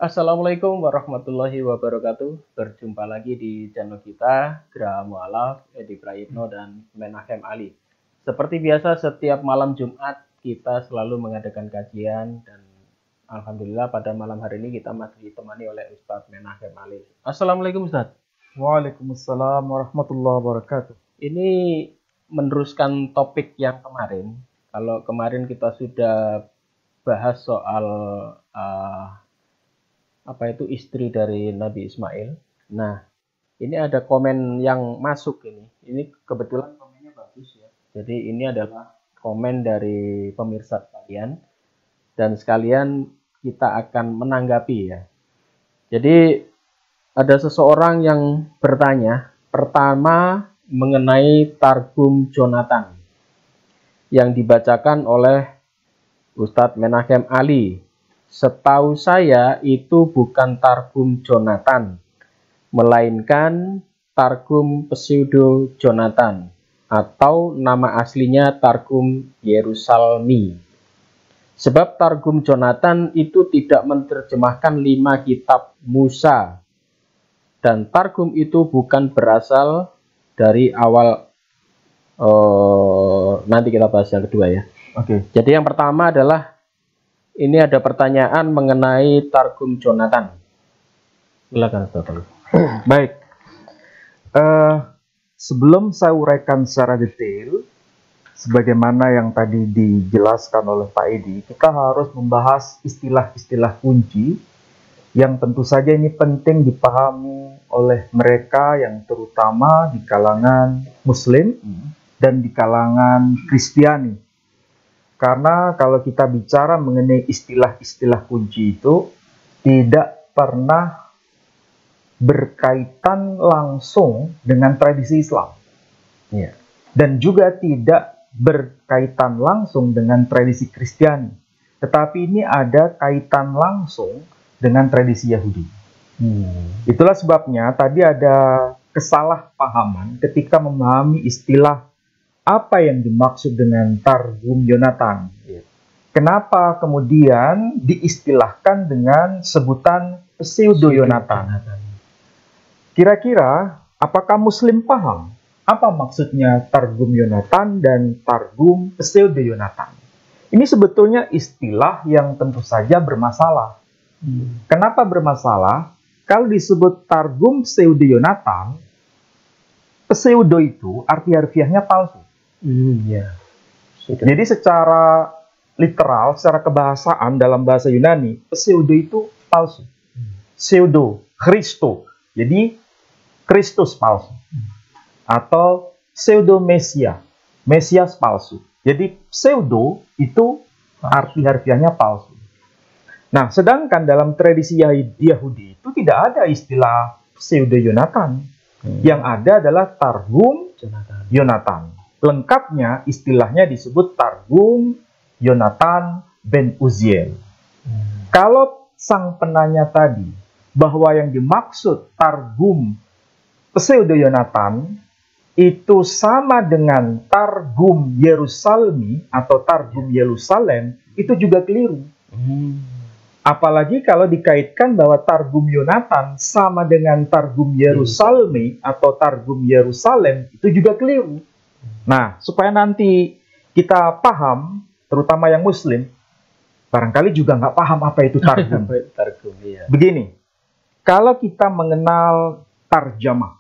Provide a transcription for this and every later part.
Assalamualaikum warahmatullahi wabarakatuh. Berjumpa lagi di channel kita Graha Mu'alaf, Edi Prayitno dan Menachem Ali. Seperti biasa setiap malam Jumat kita selalu mengadakan kajian dan alhamdulillah pada malam hari ini kita masih ditemani oleh Ustadz Menachem Ali. Assalamualaikum Ustadz. Waalaikumsalam warahmatullahi wabarakatuh. Ini meneruskan topik yang kemarin. Kalau kemarin kita sudah bahas soal istri dari Nabi Ismail. Nah, ini ada komen yang masuk ini. Ini kebetulan komennya bagus ya. Jadi ini adalah komen dari pemirsa sekalian dan sekalian kita akan menanggapi ya. Jadi ada seseorang yang bertanya, pertama mengenai Targum Jonathan yang dibacakan oleh Ustadz Menachem Ali. Setahu saya itu bukan Targum Jonathan, melainkan Targum Pseudo Jonathan atau nama aslinya Targum Yerusalmi. Sebab Targum Jonathan itu tidak menerjemahkan 5 kitab Musa. Dan Targum itu bukan berasal dari awal, nanti kita bahas yang kedua ya. Oke. Jadi yang pertama adalah ini ada pertanyaan mengenai Targum Jonathan. Silakan Bapak. Baik. Sebelum saya uraikan secara detail, sebagaimana yang tadi dijelaskan oleh Pak Edi, kita harus membahas istilah-istilah kunci yang tentu saja ini penting dipahami oleh mereka yang terutama di kalangan Muslim dan di kalangan Kristiani. Karena kalau kita bicara mengenai istilah-istilah kunci itu tidak pernah berkaitan langsung dengan tradisi Islam. Ya. Dan juga tidak berkaitan langsung dengan tradisi Kristiani. Tetapi ini ada kaitan langsung dengan tradisi Yahudi. Itulah sebabnya tadi ada kesalahpahaman ketika memahami istilah apa yang dimaksud dengan Targum Jonathan. Kenapa kemudian diistilahkan dengan sebutan Pseudo Jonathan? Kira-kira apakah Muslim paham apa maksudnya Targum Jonathan dan Targum Pseudo Jonathan? Ini sebetulnya istilah yang tentu saja bermasalah. Kenapa bermasalah? Kalau disebut Targum Pseudo Jonathan, pseudo itu arti harfiahnya palsu. Jadi secara literal, secara kebahasaan dalam bahasa Yunani, pseudo itu palsu. Pseudo, Kristo. Jadi Kristus palsu. Atau pseudo Mesia, Mesias palsu. Jadi pseudo itu arti harfiahnya palsu. Nah, sedangkan dalam tradisi Yahudi itu tidak ada istilah pseudo Jonathan. Yang ada adalah Targum Jonathan. Lengkapnya istilahnya disebut Targum Yonatan ben Uziel. Kalau sang penanya tadi bahwa yang dimaksud Targum Pseudo Yonatan itu sama dengan Targum Yerusalmi atau Targum Yerusalem, itu juga keliru. Apalagi kalau dikaitkan bahwa Targum Yonatan sama dengan Targum Yerusalmi atau Targum Yerusalem, itu juga keliru. Nah, supaya nanti kita paham, terutama yang Muslim, barangkali juga nggak paham apa itu Targum. Begini, kalau kita mengenal tarjamah,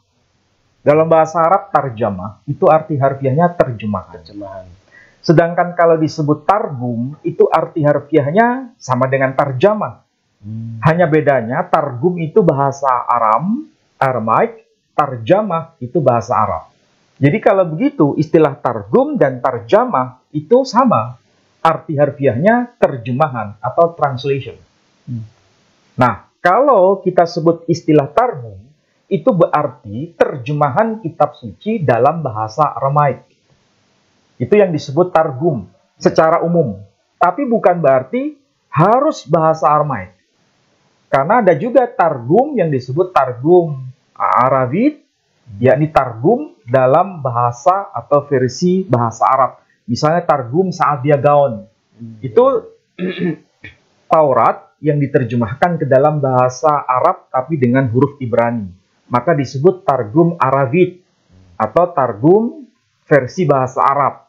dalam bahasa Arab tarjamah itu arti harfiahnya terjemahan. Sedangkan kalau disebut Targum, itu arti harfiahnya sama dengan tarjamah. Hanya bedanya, Targum itu bahasa Aramaik, tarjamah itu bahasa Arab. Jadi kalau begitu, istilah Targum dan tarjamah itu sama. Arti harfiahnya terjemahan atau translation. Nah, kalau kita sebut istilah Targum, itu berarti terjemahan kitab suci dalam bahasa Aramaik. Itu yang disebut Targum secara umum. Tapi bukan berarti harus bahasa Aramaik. Karena ada juga Targum yang disebut Targum Arabit, yakni Targum dalam bahasa atau versi bahasa Arab. Misalnya Targum Sa'adiyah Gaon. Itu Taurat yang diterjemahkan ke dalam bahasa Arab tapi dengan huruf Ibrani. Maka disebut Targum Aravit atau Targum versi bahasa Arab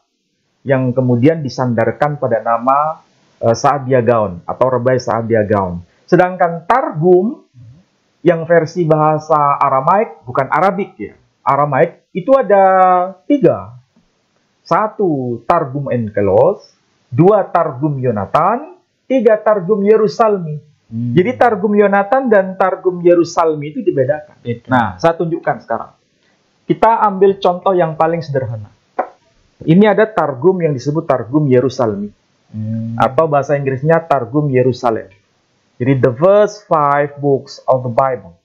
yang kemudian disandarkan pada nama Saadia Gaon atau Rabai Saadia Gaon. Sedangkan Targum yang versi bahasa Aramaik, bukan Arabik ya, Aramaik, itu ada 3. 1 Targum Enkelos, 2 Targum Yonatan, 3 Targum Yerusalmi. Jadi Targum Yonatan dan Targum Yerusalmi itu dibedakan. Nah, saya tunjukkan sekarang. Kita ambil contoh yang paling sederhana. Ini ada Targum yang disebut Targum Yerusalmi. Atau bahasa Inggrisnya Targum Yerusalem. Jadi the first 5 books of the Bible.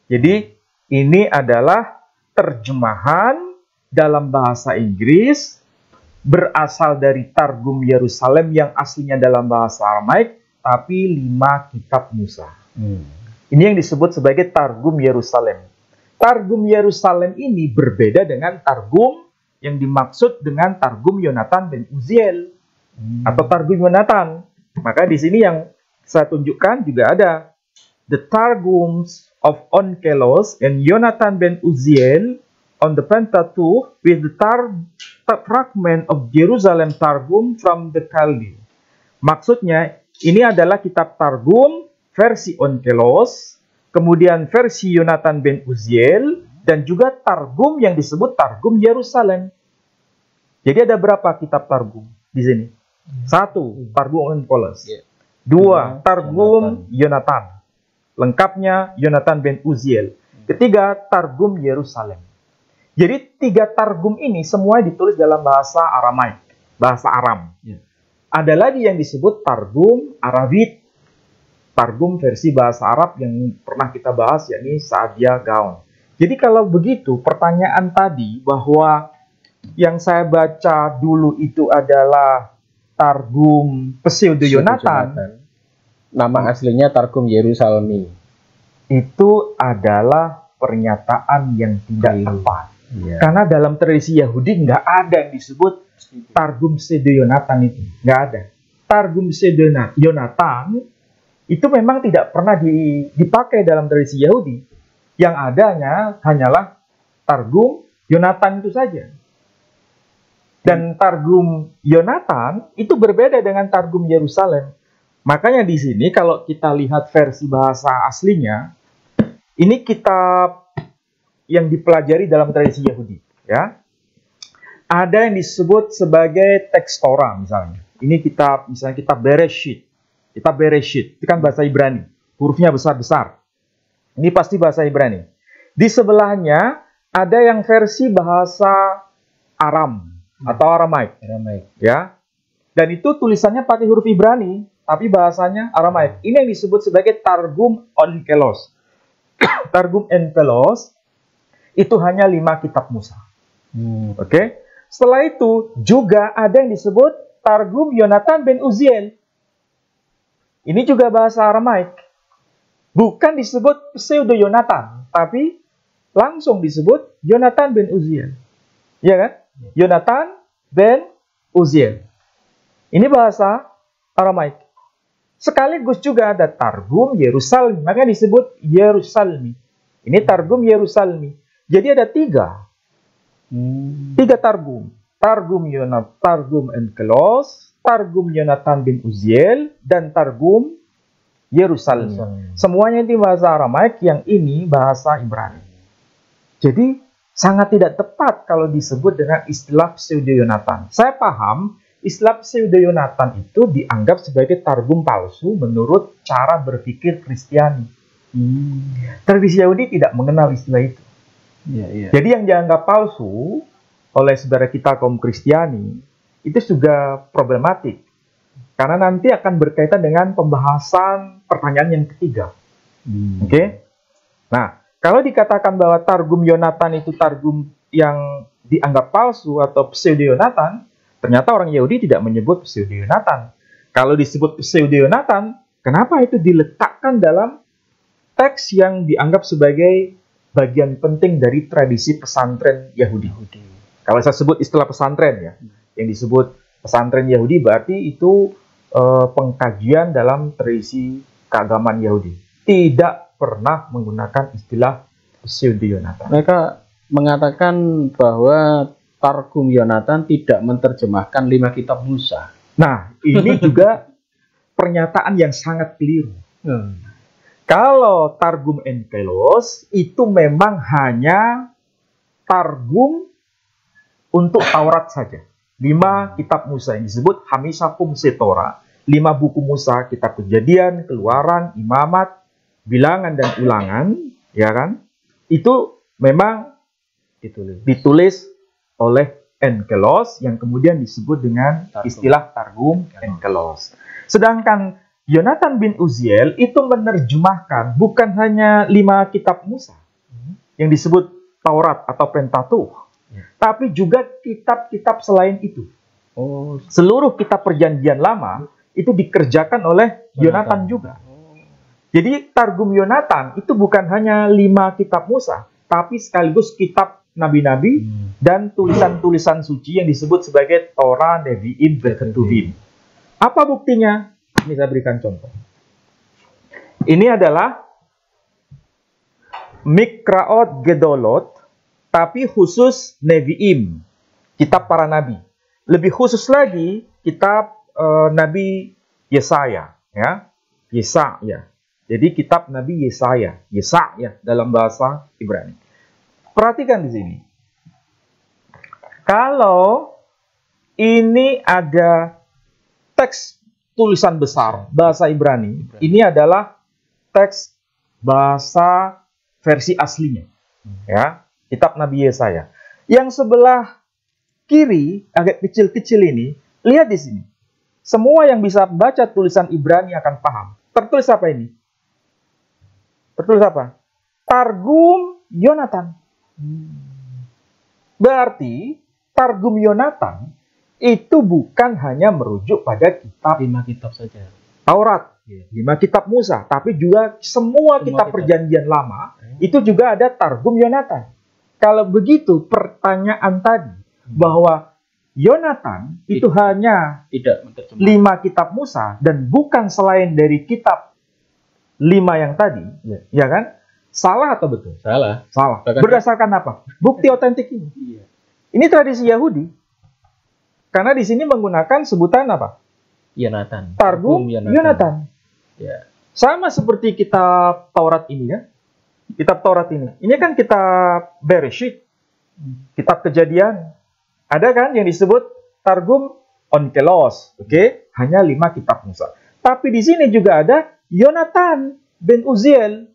Jadi ini adalah terjemahan dalam bahasa Inggris berasal dari Targum Yerusalem yang aslinya dalam bahasa Aramaik, tapi 5 kitab Musa. Ini yang disebut sebagai Targum Yerusalem. Targum Yerusalem ini berbeda dengan Targum yang dimaksud dengan Targum Yonatan ben Uziel atau Targum Yonatan. Maka di sini yang saya tunjukkan juga ada the Targums of Onkelos and Yonatan ben Uziel on the Pentateuch with the fragment of Jerusalem Targum from the Chaldean. Maksudnya ini adalah kitab Targum versi Onkelos, kemudian versi Yonatan ben Uziel, dan juga Targum yang disebut Targum Yerusalem. Jadi ada berapa kitab Targum di sini? 1 Targum Onkelos, 2 Targum Yonatan, lengkapnya Yonatan ben Uziel, ketiga Targum Yerusalem. Jadi 3 Targum ini semua ditulis dalam bahasa Aramaik, bahasa Aram. Ada lagi yang disebut Targum Aravit, Targum versi bahasa Arab yang pernah kita bahas, yakni Saadia Gaon. Jadi kalau begitu, pertanyaan tadi bahwa yang saya baca dulu itu adalah Targum Pseudo Yonatan, nama aslinya Targum Yerusalmi. Itu adalah pernyataan yang tidak tepat. Karena dalam tradisi Yahudi nggak ada yang disebut Targum Pseudo Yonatan itu. Nggak ada. Targum Pseudo Yonatan itu memang tidak pernah dipakai dalam tradisi Yahudi. Yang adanya hanyalah Targum Yonatan itu saja. Dan Targum Yonatan itu berbeda dengan Targum Yerusalem. Makanya di sini kalau kita lihat versi bahasa aslinya, ini kitab yang dipelajari dalam tradisi Yahudi, ya. Ada yang disebut sebagai teks Torah misalnya. Ini kitab, misalnya kitab Bereshit. Kitab Bereshit, itu kan bahasa Ibrani. Hurufnya besar-besar. Ini pasti bahasa Ibrani. Di sebelahnya ada yang versi bahasa Aram atau Aramaik. Ya. Dan itu tulisannya pakai huruf Ibrani, tapi bahasanya Aramaik. Ini yang disebut sebagai Targum Onkelos. Targum Onkelos itu hanya 5 kitab Musa. Oke. Setelah itu juga ada yang disebut Targum Yonatan ben Uziel. Ini juga bahasa Aramaik. Bukan disebut Pseudo Yonatan, tapi langsung disebut Yonatan ben Uziel. Iya kan? Yonatan ben Uziel. Ini bahasa Aramaik. Sekaligus juga ada Targum Yerusalmi, maka disebut Yerusalmi. Ini Targum Yerusalmi. Jadi ada 3 Targum. Targum Yonatan, Targum Onkelos, Targum Yonatan bin Uziel, dan Targum Yerusalmi. Semuanya itu bahasa Aramaik, yang ini bahasa Ibrani. Jadi sangat tidak tepat kalau disebut dengan istilah Pseudo Yonatan. Saya paham istilah Pseudo Yonatan itu dianggap sebagai targum palsu menurut cara berpikir Kristiani. Tradisi Yahudi tidak mengenal istilah itu. Jadi yang dianggap palsu oleh saudara kita kaum Kristiani itu juga problematik. Karena nanti akan berkaitan dengan pembahasan pertanyaan yang ketiga. Oke? Nah, kalau dikatakan bahwa Targum Yonatan itu targum yang dianggap palsu atau Pseudo Yonatan, ternyata orang Yahudi tidak menyebut Pseudo Yonatan. Kalau disebut Pseudo Yonatan, kenapa itu diletakkan dalam teks yang dianggap sebagai bagian penting dari tradisi pesantren Yahudi? Kalau saya sebut istilah pesantren ya, yang disebut pesantren Yahudi berarti itu pengkajian dalam tradisi keagamaan Yahudi tidak pernah menggunakan istilah pseudo Yonatan. Mereka mengatakan bahwa Targum Yonatan tidak menerjemahkan 5 kitab Musa. Nah, ini juga pernyataan yang sangat keliru. Kalau Targum Enkelos itu memang hanya Targum untuk Taurat saja. 5 kitab Musa yang disebut Hamisakum Setora, 5 buku Musa, kitab Kejadian, Keluaran, Imamat, Bilangan dan Ulangan, ya kan? Itu memang ditulis oleh Enkelos yang kemudian disebut dengan istilah Targum Enkelos. Sedangkan Yonatan bin Uziel itu menerjemahkan bukan hanya 5 kitab Musa yang disebut Taurat atau Pentateuch, tapi juga kitab-kitab selain itu. Seluruh kitab Perjanjian Lama itu dikerjakan oleh Yonatan juga. Jadi Targum Yonatan itu bukan hanya 5 kitab Musa, tapi sekaligus kitab nabi-nabi dan tulisan-tulisan suci yang disebut sebagai Torah, Nevi'im, Ketuvim. Apa buktinya? Ini saya berikan contoh. Ini adalah Mikraot Gedolot, tapi khusus Nevi'im, kitab para nabi. Lebih khusus lagi, kitab Nabi Yesaya, ya, Yesaya. Jadi kitab Nabi Yesaya, Yesaya dalam bahasa Ibrani. Perhatikan di sini. Kalau ini ada teks tulisan besar bahasa Ibrani, ini adalah teks bahasa versi aslinya, ya, kitab Nabi Yesaya. Yang sebelah kiri agak kecil-kecil ini, lihat di sini. Semua yang bisa baca tulisan Ibrani akan paham. Tertulis apa ini? Tertulis apa? Targum Yonatan. Berarti Targum Yonatan itu bukan hanya merujuk pada kitab 5 kitab saja Taurat, 5 kitab Musa, tapi juga semua kitab Perjanjian Lama itu juga ada Targum Yonatan. Kalau begitu, pertanyaan tadi bahwa Yonatan itu hanya tidak 5 kitab Musa dan bukan selain dari kitab 5 yang tadi, ya kan? Salah atau betul? Salah. Salah. Berdasarkan apa? Bukti otentik ini. Ini tradisi Yahudi. Karena di sini menggunakan sebutan apa? Yonatan. Targum Yonatan. Ya. Sama seperti kitab Taurat ini, ya. Kitab Taurat ini. Ini kan kitab Bereshit. Kitab Kejadian. Ada kan yang disebut Targum Onkelos. Oke? Hanya 5 kitab Musa. Tapi di sini juga ada Yonatan bin Uziel.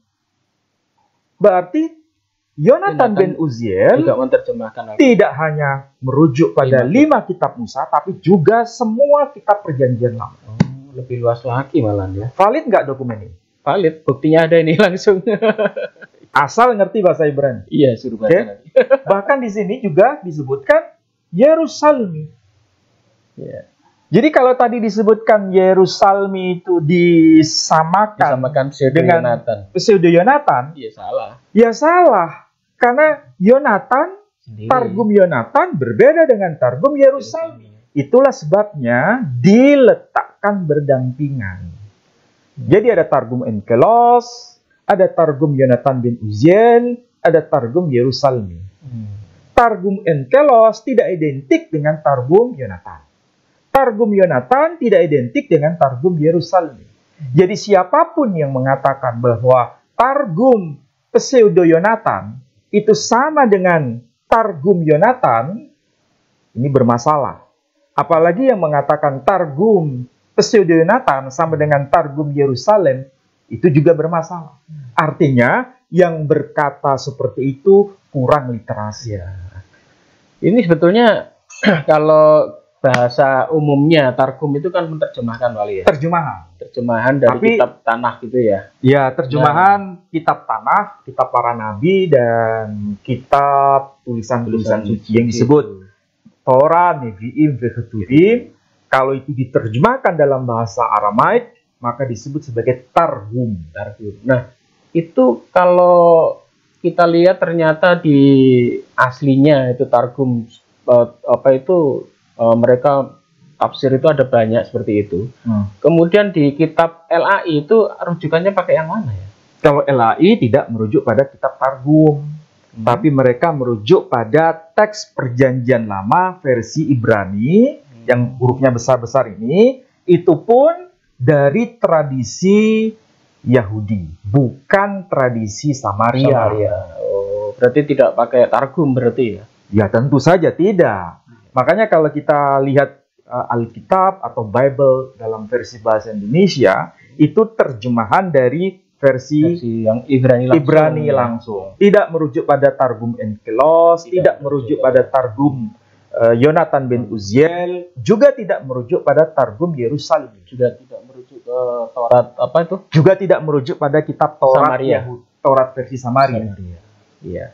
Berarti Yonatan bin Uziel juga menerjemahkan tidak hanya merujuk pada 5 kitab Musa, tapi juga semua kitab Perjanjian Lama. Lebih luas lagi malah ya. Valid nggak dokumen ini? Valid, buktinya ada ini langsung. Asal ngerti bahasa Ibrani. Iya, suruh baca nanti. Bahkan di sini juga disebutkan Yerusalem. Ya. Jadi kalau tadi disebutkan Yerusalem itu disamakan dengan pseudo Yonatan, ya salah. Ya salah, karena Yonatan, Targum Yonatan berbeda dengan Targum Yerusalem. Itulah sebabnya diletakkan berdampingan. Jadi ada Targum Enkelos, ada Targum Yonatan bin Uziel, ada Targum Yerusalem. Targum Enkelos tidak identik dengan Targum Yonatan. Targum Yonatan tidak identik dengan Targum Yerusalem. Jadi siapapun yang mengatakan bahwa Targum pseudo Yonatan itu sama dengan Targum Yonatan, ini bermasalah. Apalagi yang mengatakan Targum pseudo Yonatan sama dengan Targum Yerusalem, itu juga bermasalah. Artinya yang berkata seperti itu kurang literasi. Ini sebetulnya kalau bahasa umumnya Targum itu kan menerjemahkan wali ya. Terjemahan dari kitab tanah gitu ya. Ya, terjemahan kitab tanah, kitab para nabi dan kitab tulisan-tulisan suci yang disebut Torah, Nevi'im, Ketuvim. Kalau itu diterjemahkan dalam bahasa Aramaik, maka disebut sebagai Targum. Nah, itu kalau kita lihat ternyata di aslinya itu Targum mereka tafsir itu ada banyak seperti itu. Kemudian di kitab LAI itu rujukannya pakai yang mana ya? Kalau LAI tidak merujuk pada kitab Targum, tapi mereka merujuk pada teks Perjanjian Lama versi Ibrani yang hurufnya besar-besar ini, itu pun dari tradisi Yahudi, bukan tradisi Samaria. Oh, berarti tidak pakai Targum berarti ya? Ya tentu saja tidak. Makanya kalau kita lihat Alkitab atau Bible dalam versi bahasa Indonesia, itu terjemahan dari versi yang Ibrani langsung. Tidak merujuk pada Targum Enkelos, tidak merujuk pada Targum Yonatan bin Uziel, juga tidak merujuk pada Targum Yerusalem, juga tidak merujuk ke Taurat apa itu? Juga tidak merujuk pada kitab Taurat Yahudi, Taurat versi Samaria. Iya.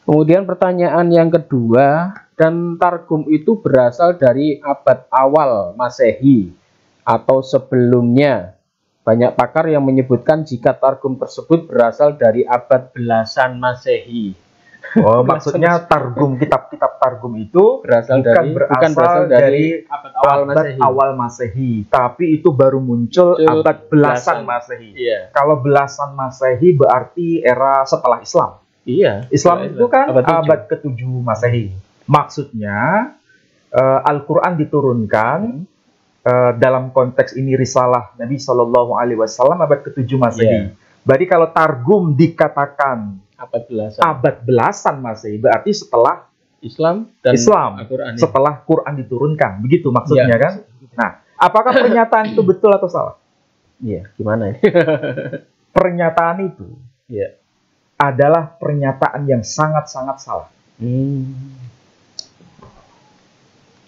Kemudian pertanyaan yang kedua, dan Targum itu berasal dari abad awal Masehi atau sebelumnya. Banyak pakar yang menyebutkan jika Targum tersebut berasal dari abad belasan Masehi. Oh, maksudnya Targum, kitab-kitab Targum itu bukan berasal dari abad awal Masehi, tapi itu baru muncul abad belasan Masehi. Iya. Kalau belasan Masehi berarti era setelah Islam. Iya. Islam itu kan abad ke-7 Masehi. Maksudnya Al-Quran diturunkan dalam konteks ini risalah Nabi Shallallahu Alaihi Wasallam abad ke-7 Masehi. Berarti kalau Targum dikatakan abad belasan Masehi, berarti setelah Islam dan Al-Quran, setelah Quran diturunkan, begitu maksudnya kan? Nah, apakah pernyataan itu betul atau salah? Iya, gimana ini? Pernyataan itu adalah pernyataan yang sangat-sangat salah.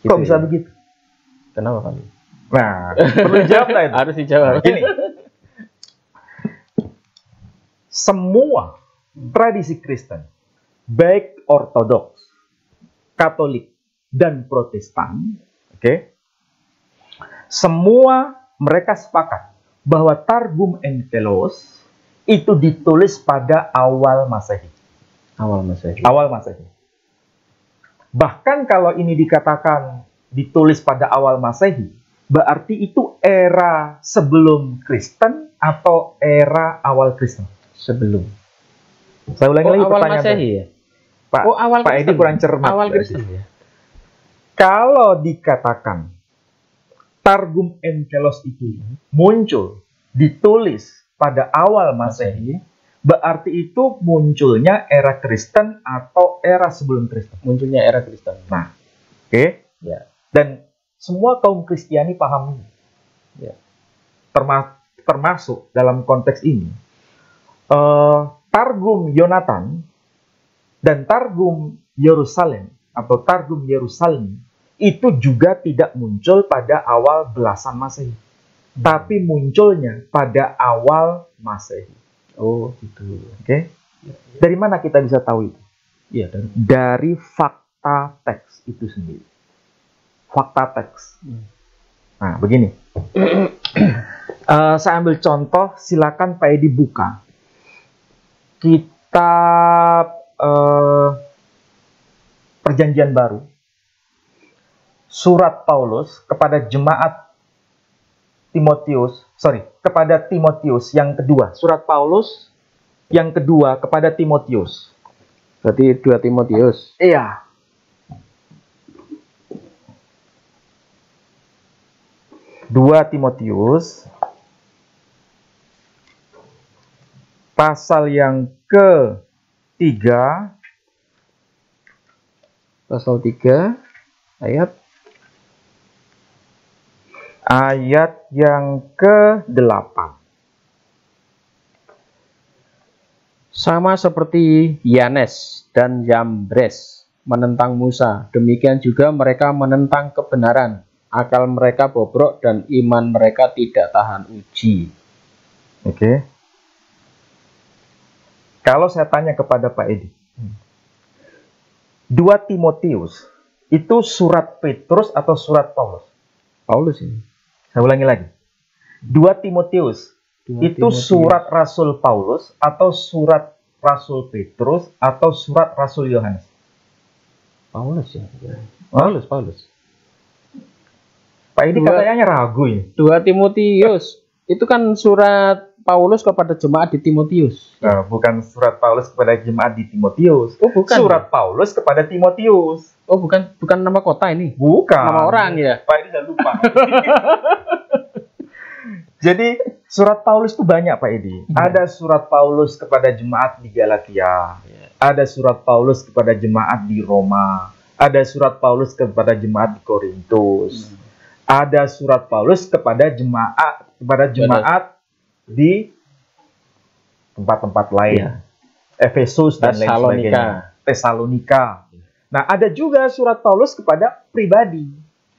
Kok bisa begitu? Kenapa kan? Nah, perlu dijawab lah itu. Harus dijawab. Gini, semua tradisi Kristen, baik Ortodoks, Katolik, dan Protestan, semua mereka sepakat bahwa Targum Enkelos itu ditulis pada awal Masehi. Awal Masehi. Bahkan kalau ini dikatakan ditulis pada awal Masehi, berarti itu era sebelum Kristen atau era awal Kristen? Sebelum. Saya ulangi lagi pertanyaan Masehi ya? Pak Edi kurang cermat. Awal Kristen ya? Kalau dikatakan Targum Enkelos itu muncul, ditulis pada awal Masehi, berarti itu munculnya era Kristen atau era sebelum Kristen? Munculnya era Kristen. Nah, ya. Dan semua kaum Kristiani paham ini. Ya. Termasuk dalam konteks ini, Targum Yonatan dan Targum Yerusalem atau Targum Yerusalem itu juga tidak muncul pada awal belasan Masehi, tapi munculnya pada awal Masehi. Oh, gitu. Dari mana kita bisa tahu itu? Iya, dari fakta teks itu sendiri. Fakta teks. Nah, begini. Saya ambil contoh, silakan Pak Edi buka kitab Perjanjian Baru, surat Paulus kepada jemaat kepada Timotius yang kedua. Surat Paulus yang kedua kepada Timotius. Berarti 2 Timotius. Iya. Dua Timotius pasal yang ke-3, pasal 3 ayat yang ke-8. Sama seperti Yanes dan Yambres menentang Musa, demikian juga mereka menentang kebenaran. Akal mereka bobrok dan iman mereka tidak tahan uji. Kalau saya tanya kepada Pak Edi, 2 Timotius itu surat Petrus atau surat Paulus? Paulus ini. Saya ulangi lagi. 2 Timotius itu surat Rasul Paulus atau surat Rasul Petrus atau surat Rasul Yohanes? Paulus ya. Paulus. Pak Edi katanya ragu ini. 2 Timotius. Itu kan surat Paulus kepada jemaat di Timotius. Nah, bukan surat Paulus kepada jemaat di Timotius. Oh, bukan. Surat Paulus kepada Timotius. Oh, bukan nama kota ini. Bukan. Nama orang ya. Pak Edi udah lupa. Jadi surat Paulus itu banyak, Pak Edi. Ada surat Paulus kepada jemaat di Galatia. Ada surat Paulus kepada jemaat di Roma. Ada surat Paulus kepada jemaat di Korintus. Ada surat Paulus kepada jemaat di tempat-tempat lain. Efesus dan lain sebagainya. Tesalonika. Nah, ada juga surat Paulus kepada pribadi.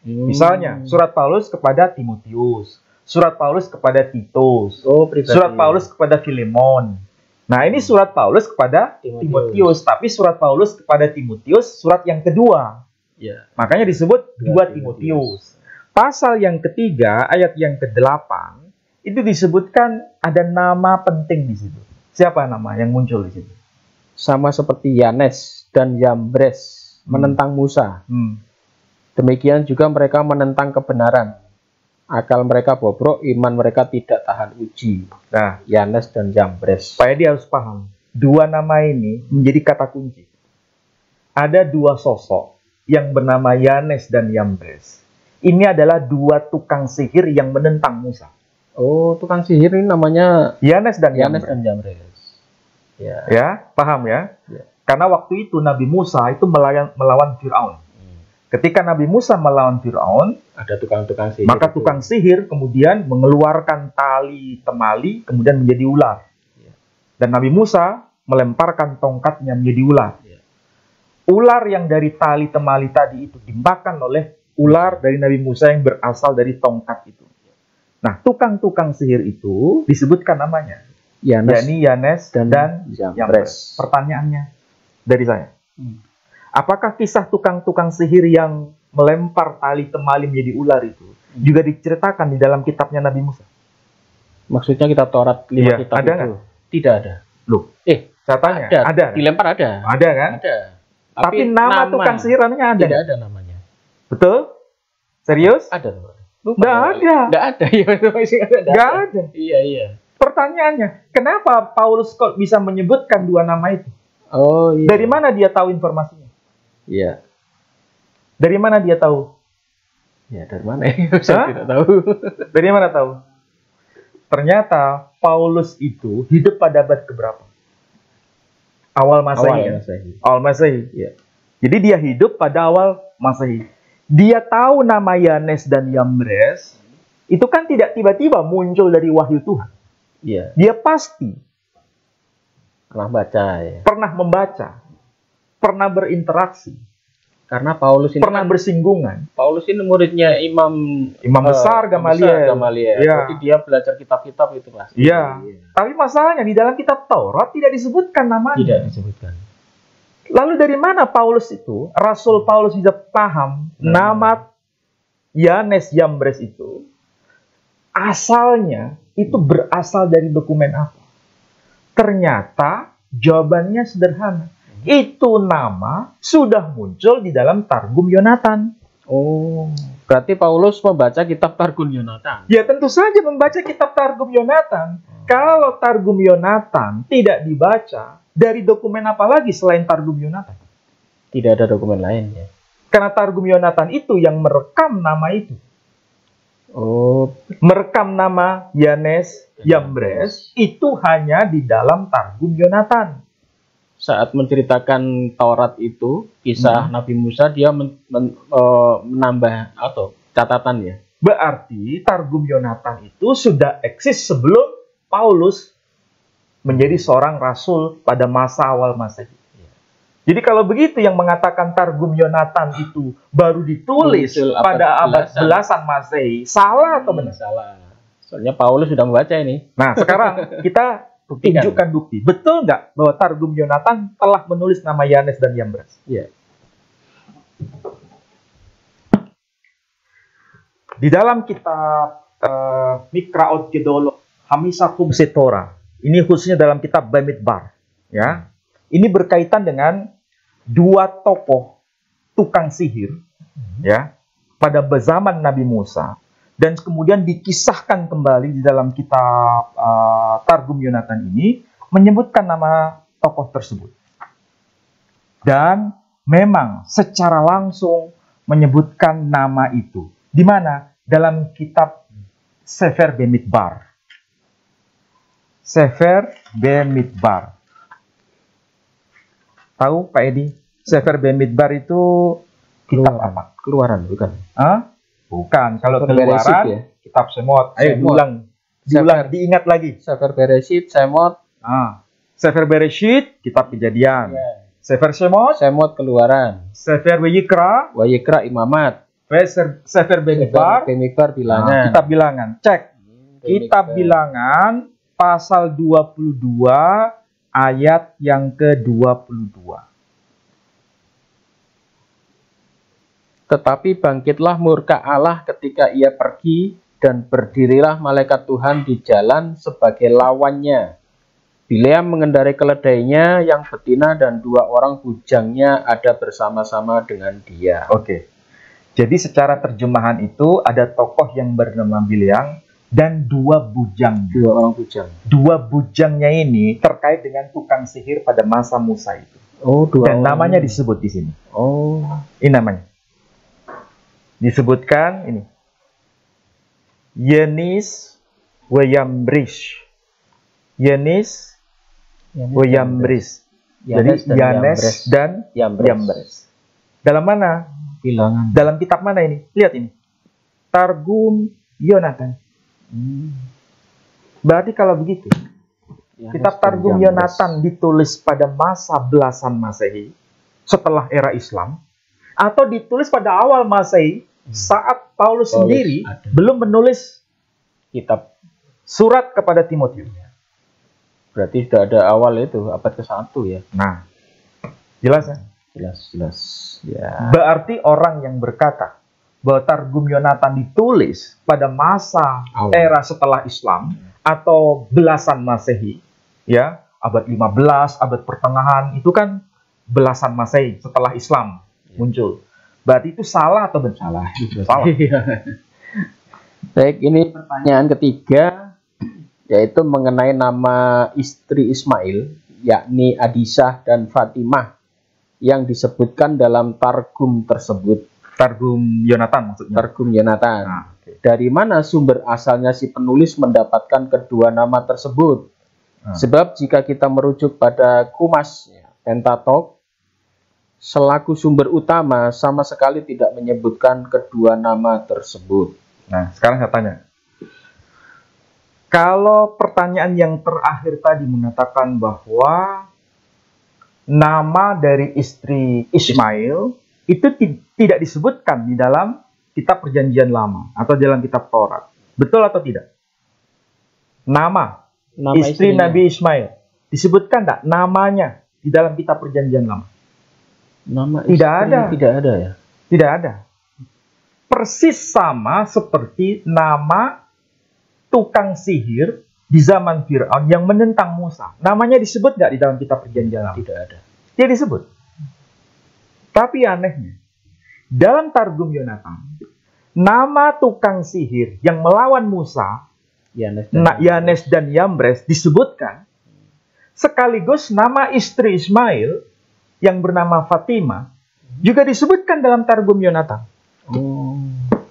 Misalnya, surat Paulus kepada Timotius. Surat Paulus kepada Titus, surat Paulus kepada Filemon. Nah, ini surat Paulus kepada Timotius, tapi surat Paulus kepada Timotius surat yang kedua. Makanya disebut 2 Timotius. Pasal yang ketiga, ayat yang ke-8, itu disebutkan ada nama penting di situ. Siapa nama yang muncul di situ? Sama seperti Yanes dan Yambres menentang Musa. Demikian juga mereka menentang kebenaran. Akal mereka bobrok, iman mereka tidak tahan uji. Nah, Yanes dan Yambres. Pak Edi harus paham, 2 nama ini menjadi kata kunci. Ada 2 sosok yang bernama Yanes dan Yambres. Ini adalah 2 tukang sihir yang menentang Musa. Oh, tukang sihir ini namanya Yanes dan Yambres. Ya, paham ya? Karena waktu itu Nabi Musa itu melawan Fir'aun. Ketika Nabi Musa melawan Fir'aun, ada tukang-tukang sihir. Maka tukang sihir kemudian mengeluarkan tali temali, kemudian menjadi ular. Dan Nabi Musa melemparkan tongkatnya menjadi ular. Ular yang dari tali temali tadi itu dimakan oleh ular dari Nabi Musa yang berasal dari tongkat itu. Nah, tukang-tukang sihir itu disebutkan namanya. Yanes dan Yambres. Pertanyaannya dari saya. Apakah kisah tukang-tukang sihir yang melempar tali temali menjadi ular itu juga diceritakan di dalam kitabnya Nabi Musa? Maksudnya kitab Taurat 5 kitab ada itu? Gak? Tidak ada. Loh, saya tanya, ada. Dilempar ada. Ada kan? Ada. Tapi nama tukang sihirnya ada. Tidak ada namanya. Betul? Serius? Ada. Nggak ada. Nggak ada. Nggak ada. Iya. Pertanyaannya, kenapa Paulus kok bisa menyebutkan 2 nama itu? Oh iya. Dari mana dia tahu informasinya? Iya. Dari mana dia tahu? Ya, dari mana? Saya tidak tahu. Dari mana tahu? Ternyata Paulus itu hidup pada abad keberapa? Awal Masehi. Awal Masehi. Ya. Jadi dia hidup pada awal Masehi. Dia tahu nama Yanes dan Yambres. Itu kan tidak tiba-tiba muncul dari wahyu Tuhan. Iya. Dia pasti pernah baca ya. Pernah membaca. Pernah berinteraksi. Karena Paulus ini pernah bersinggungan. Paulus ini muridnya imam besar Gamaliel. Ya. Jadi dia belajar kitab-kitab itu pasti. Iya. Tapi masalahnya di dalam kitab Taurat tidak disebutkan namanya. Tidak disebutkan. Lalu dari mana Paulus itu, Rasul Paulus bisa paham nama Yanes Yambres itu asalnya itu berasal dari dokumen apa? Ternyata jawabannya sederhana. Itu nama sudah muncul di dalam Targum Yonatan. Oh, berarti Paulus membaca kitab Targum Yonatan. Ya tentu saja membaca kitab Targum Yonatan. Kalau Targum Yonatan tidak dibaca, dari dokumen apa lagi selain Targum Yonatan? Tidak ada dokumen lain ya. Karena Targum Yonatan itu yang merekam nama itu. Oh, merekam nama Yanes Yambres itu hanya di dalam Targum Yonatan. Saat menceritakan Taurat itu, kisah Nabi Musa, dia menambah atau catatan ya. Berarti Targum Yonatan itu sudah eksis sebelum Paulus menjadi seorang rasul pada masa awal Masehi. Jadi kalau begitu yang mengatakan Targum Yonatan itu baru ditulis pada abad belasan Masehi, salah atau benar? Salah. Soalnya Paulus sudah membaca ini. Nah, sekarang kita tunjukkan bukti. Betul nggak bahwa Targum Yonatan telah menulis nama Yanes dan Yambres? Iya. Di dalam kitab Mikraot Gedolot Hamisakum Setora, ini khususnya dalam kitab Bamidbar, ya. Ini berkaitan dengan 2 tokoh tukang sihir, ya. pada zaman Nabi Musa, dan kemudian dikisahkan kembali di dalam kitab Targum Yonatan ini, menyebutkan nama tokoh tersebut. Dan memang secara langsung menyebutkan nama itu. Di mana? Dalam kitab Sefer Bemidbar. Sefer Bemidbar. Tahu Pak Edi? Sefer Bemidbar itu kitab apa? Keluaran, bukan? Hah? Bukan. Kalau Sefer Beresyit, Keluaran, ya? kitab Semot. Ayo Semot. diulang, diingat lagi. Sefer Beresyit, Semot, Sefer Beresyit, kitab Kejadian. Sefer Semot, Semot Keluaran, Sefer Wayikra, Wayikra Imamat, Sefer Bemidbar, Bemidbar Bilangan. kitab Bilangan. Cek. Kitab Bilangan pasal 22 ayat yang ke-22. Tetapi bangkitlah murka Allah ketika ia pergi, dan berdirilah malaikat Tuhan di jalan sebagai lawannya. Bileam mengendarai keledainya yang betina, dan 2 orang bujangnya ada bersama-sama dengan dia. Oke. Jadi secara terjemahan itu ada tokoh yang bernama Bileam dan 2 bujang. 2 orang bujang. 2 bujangnya ini terkait dengan tukang sihir pada masa Musa itu. Oh, 2 Dan orang. namanya disebut di sini. Oh, Ini namanya. Disebutkan ini. Yenis Wayambris. Yenis Wayambris. Jadi Yanes dan Yambres. Dalam mana? Bilangan. Dalam kitab mana ini? Lihat ini. Targum Yonatan. Berarti kalau begitu, kitab Targum Yonatan ditulis pada masa belasan Masehi, setelah era Islam, atau ditulis pada awal Masehi, saat Paulus sendiri ada. belum menulis Kitab. surat kepada Timotius. Berarti sudah ada awal itu, abad ke-1 ya. Nah, jelas ya? Jelas. Ya. Berarti orang yang berkata bahwa Targum Yonatan ditulis pada masa Awal. era setelah Islam atau belasan Masehi, ya, abad 15, abad pertengahan, itu kan belasan Masehi setelah Islam muncul. Berarti itu salah atau benar? Salah. Salah. Baik, ini pertanyaan ketiga, yaitu mengenai nama istri Ismail, yakni Adisah dan Fatimah, yang disebutkan dalam Targum tersebut. Targum Yonatan maksudnya. Targum Yonatan. Nah, oke. Dari mana sumber asalnya si penulis mendapatkan kedua nama tersebut? Sebab jika kita merujuk pada Kumas Pentateuch, selaku sumber utama sama sekali tidak menyebutkan kedua nama tersebut. Nah, sekarang saya tanya. Kalau pertanyaan yang terakhir tadi mengatakan bahwa nama dari istri Ismail itu tidak disebutkan di dalam kitab Perjanjian Lama atau dalam kitab Taurat. Betul atau tidak? Nama istri istrinya. Nabi Ismail disebutkan tidak namanya di dalam kitab Perjanjian Lama? Nama Tidak istri ada. Tidak ada ya? Tidak ada. Persis sama seperti nama tukang sihir di zaman Fir'aun yang menentang Musa. Namanya disebut nggak di dalam kitab Perjanjian Lama? Tidak ada. Dia disebut. Tapi anehnya, dalam Targum Yonatan, nama tukang sihir yang melawan Musa, Yanes dan Yambres, disebutkan, sekaligus nama istri Ismail yang bernama Fatimah juga disebutkan dalam Targum Yonatan. Oh.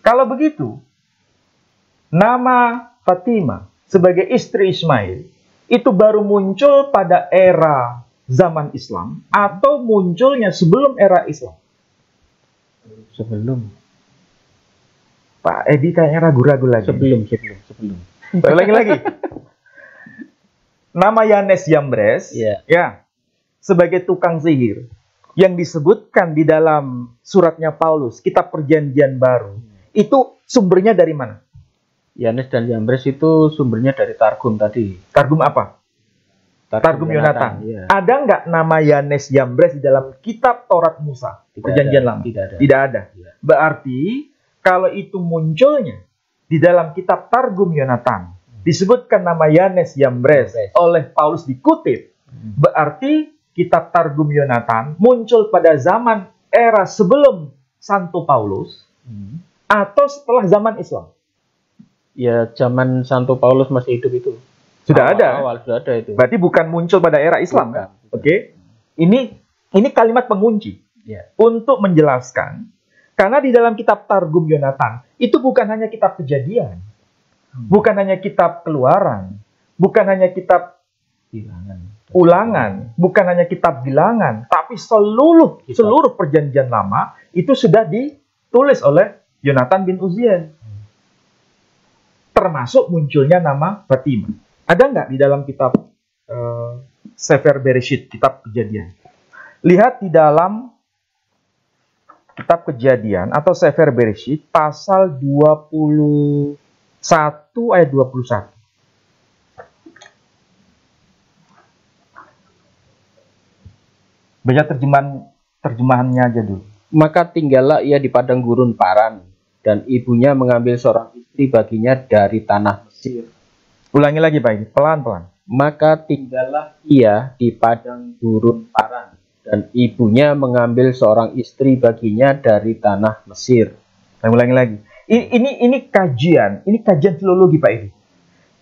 Kalau begitu, nama Fatimah sebagai istri Ismail itu baru muncul pada era zaman Islam atau munculnya sebelum era Islam? Sebelum. Pak Edi kayaknya ragu-ragu lagi. Sebelum. Lagi. Nama Yanes Yambres, ya, sebagai tukang sihir yang disebutkan di dalam suratnya Paulus, kitab Perjanjian Baru, itu sumbernya dari mana? Yanes dan Yambres itu sumbernya dari Targum tadi. Targum apa? Targum Yonatan. Ya. Ada nggak nama Yanes Yambres di dalam kitab Taurat Musa, Perjanjian Lama? Tidak ada. Ya. Berarti kalau itu munculnya di dalam kitab Targum Yonatan, disebutkan nama Yanes Yambres oleh Paulus dikutip, berarti kitab Targum Yonatan muncul pada zaman era sebelum Santo Paulus, atau setelah zaman Islam? Ya, zaman Santo Paulus masih hidup itu. Sudah ada. Awal sudah ada itu. Berarti bukan muncul pada era Islam, Bukan. kan? Oke. Ini kalimat pengunci Ya. untuk menjelaskan, karena di dalam kitab Targum Yonatan itu bukan hanya kitab Kejadian, bukan hanya kitab Keluaran, bukan hanya kitab Ulangan, bukan hanya kitab Bilangan, tapi seluruh perjanjian lama itu sudah ditulis oleh Yonatan bin Uziel. Termasuk munculnya nama Fatimah. Ada nggak di dalam kitab Sefer Bereshit, kitab Kejadian? Lihat di dalam kitab Kejadian atau Sefer Bereshit pasal 21 ayat 21. Baca terjemahannya aja dulu. Maka tinggallah ia di padang gurun Paran, dan ibunya mengambil seorang istri baginya dari tanah Mesir. Ulangi lagi Pak, ini pelan-pelan. Maka tinggallah ia di padang gurun Paran, dan ibunya mengambil seorang istri baginya dari tanah Mesir. Saya ulangi lagi. Ini kajian filologi Pak ini.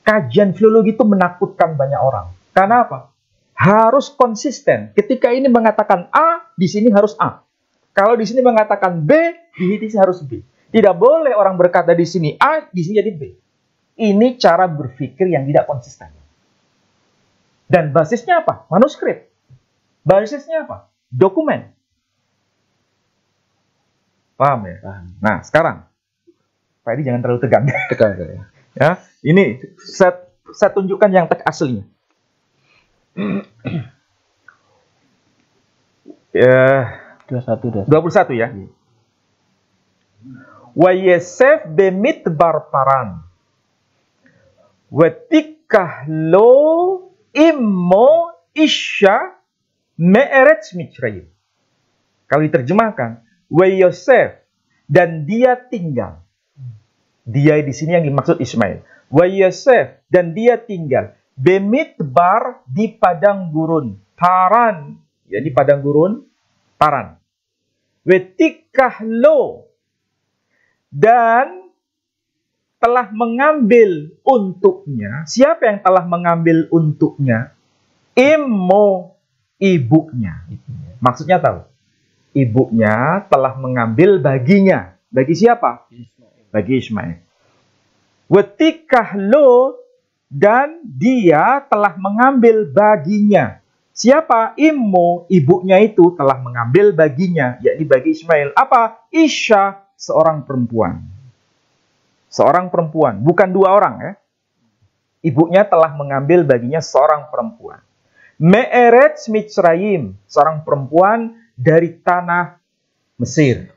Kajian filologi itu menakutkan banyak orang. Karena apa? Harus konsisten. Ketika ini mengatakan A, di sini harus A. Kalau di sini mengatakan B, di sini harus B. Tidak boleh orang berkata di sini A, di sini jadi B. Ini cara berpikir yang tidak konsisten. Dan basisnya apa? Manuskrip. Basisnya apa? Dokumen. Paham ya? Paham. Nah, sekarang Pak Edi jangan terlalu tegang. Tegang ya. Ya, ini saya tunjukkan yang teks aslinya. Ya, 21 ya. Wa Yosef bemidbar Paran. Wa tikahlo immo isya me'eretz Mitzrayim. Kalau diterjemahkan, wa Yosef, dan dia tinggal. Dia di sini yang dimaksud Ismail. Wa Yosef, dan dia tinggal. Bemidbar, di padang gurun Paran, ya, di padang gurun Paran. Wetikahlo, dan telah mengambil untuknya. Siapa yang telah mengambil untuknya? Immo, ibunya. Maksudnya tahu? Ibunya telah mengambil baginya. Bagi siapa? Bagi Ismail. Wetikahlo, dan dia telah mengambil baginya. Siapa? Immo, ibunya itu telah mengambil baginya, yakni bagi Ismail. Apa? Isya, seorang perempuan. Seorang perempuan, bukan dua orang ya. Ibunya telah mengambil baginya seorang perempuan. Me'eretz Mitzrayim, seorang perempuan dari tanah Mesir.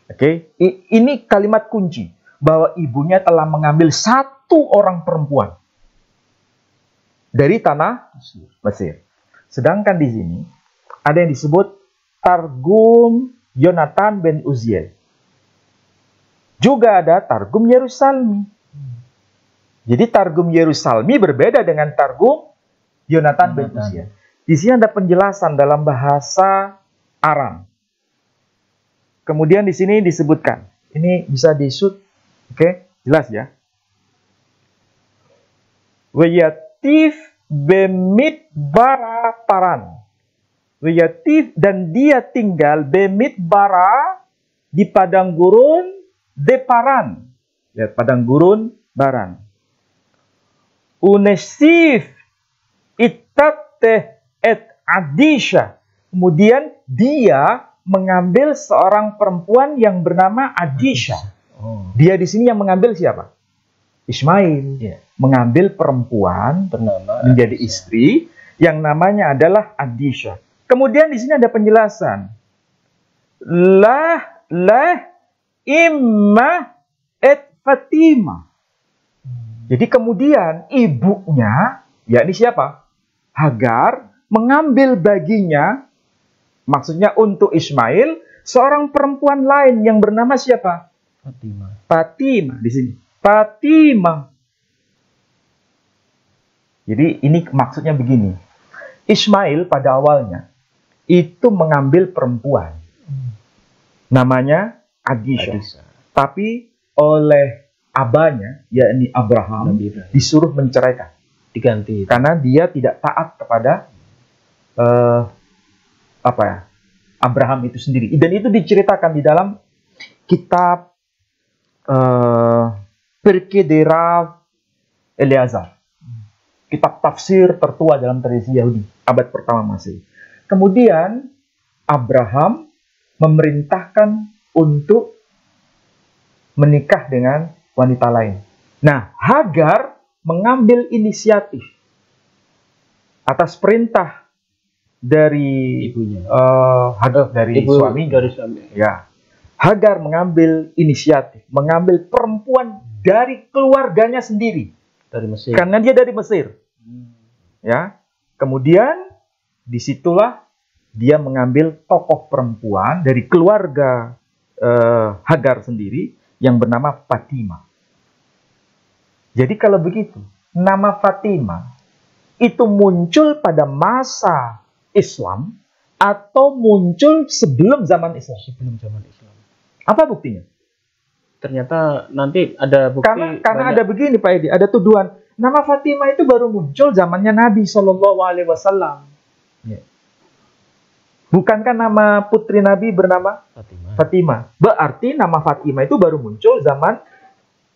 Oke, ini kalimat kunci bahwa ibunya telah mengambil satu orang perempuan dari tanah Mesir. Sedangkan di sini ada yang disebut Targum Yonatan ben Uziel. Juga ada Targum Yerusalmi. Jadi Targum Yerusalmi berbeda dengan Targum Yonatan ben Uziel. Di sini ada penjelasan dalam bahasa Aram. Kemudian di sini disebutkan. Ini bisa disut. Oke, jelas ya. Wayatif bemidbara Paran. Wayatif, dan dia tinggal bemidbara, di padang gurun Deparan. Ya, padang gurun Baran. Unesif itate et Adisha. Kemudian dia mengambil seorang perempuan yang bernama Adisha. Dia di sini yang mengambil siapa? Ismail. Mengambil perempuan bernama menjadi istri yang namanya adalah Adisha. Kemudian di sini ada penjelasan. Lah imma et Fatimah. Jadi kemudian ibunya, yakni siapa? Hagar, mengambil baginya, maksudnya untuk Ismail, seorang perempuan lain yang bernama siapa? Fatimah di sini. Fatimah. Jadi ini maksudnya begini. Ismail pada awalnya itu mengambil perempuan. Namanya Adisha. Tapi oleh abahnya, yakni Abraham, Nabi Ibrahim. disuruh menceraikan. Diganti. Karena dia tidak taat kepada Abraham itu sendiri. Dan itu diceritakan di dalam kitab Pirkei de Rav Eliezer. Kitab tafsir tertua dalam tradisi Yahudi, abad pertama Masehi. Kemudian Abraham memerintahkan untuk menikah dengan wanita lain. Nah, Hagar mengambil inisiatif atas perintah dari Ibunya. dari Ibu suaminya. dari suami. Ya, Hagar mengambil inisiatif, mengambil perempuan dari keluarganya sendiri, Dari Mesir. karena dia dari Mesir. Ya, kemudian disitulah dia mengambil tokoh perempuan dari keluarga Hagar sendiri yang bernama Fatimah. Jadi kalau begitu, nama Fatimah itu muncul pada masa Islam atau muncul sebelum zaman Islam? Sebelum zaman Islam. Apa buktinya? Ternyata nanti ada bukti. Karena ada begini Pak Edi, ada tuduhan nama Fatimah itu baru muncul zamannya Nabi Shallallahu Alaihi Wasallam. Ya. Bukankah nama putri Nabi bernama Fatimah. Fatimah? Berarti nama Fatimah itu baru muncul zaman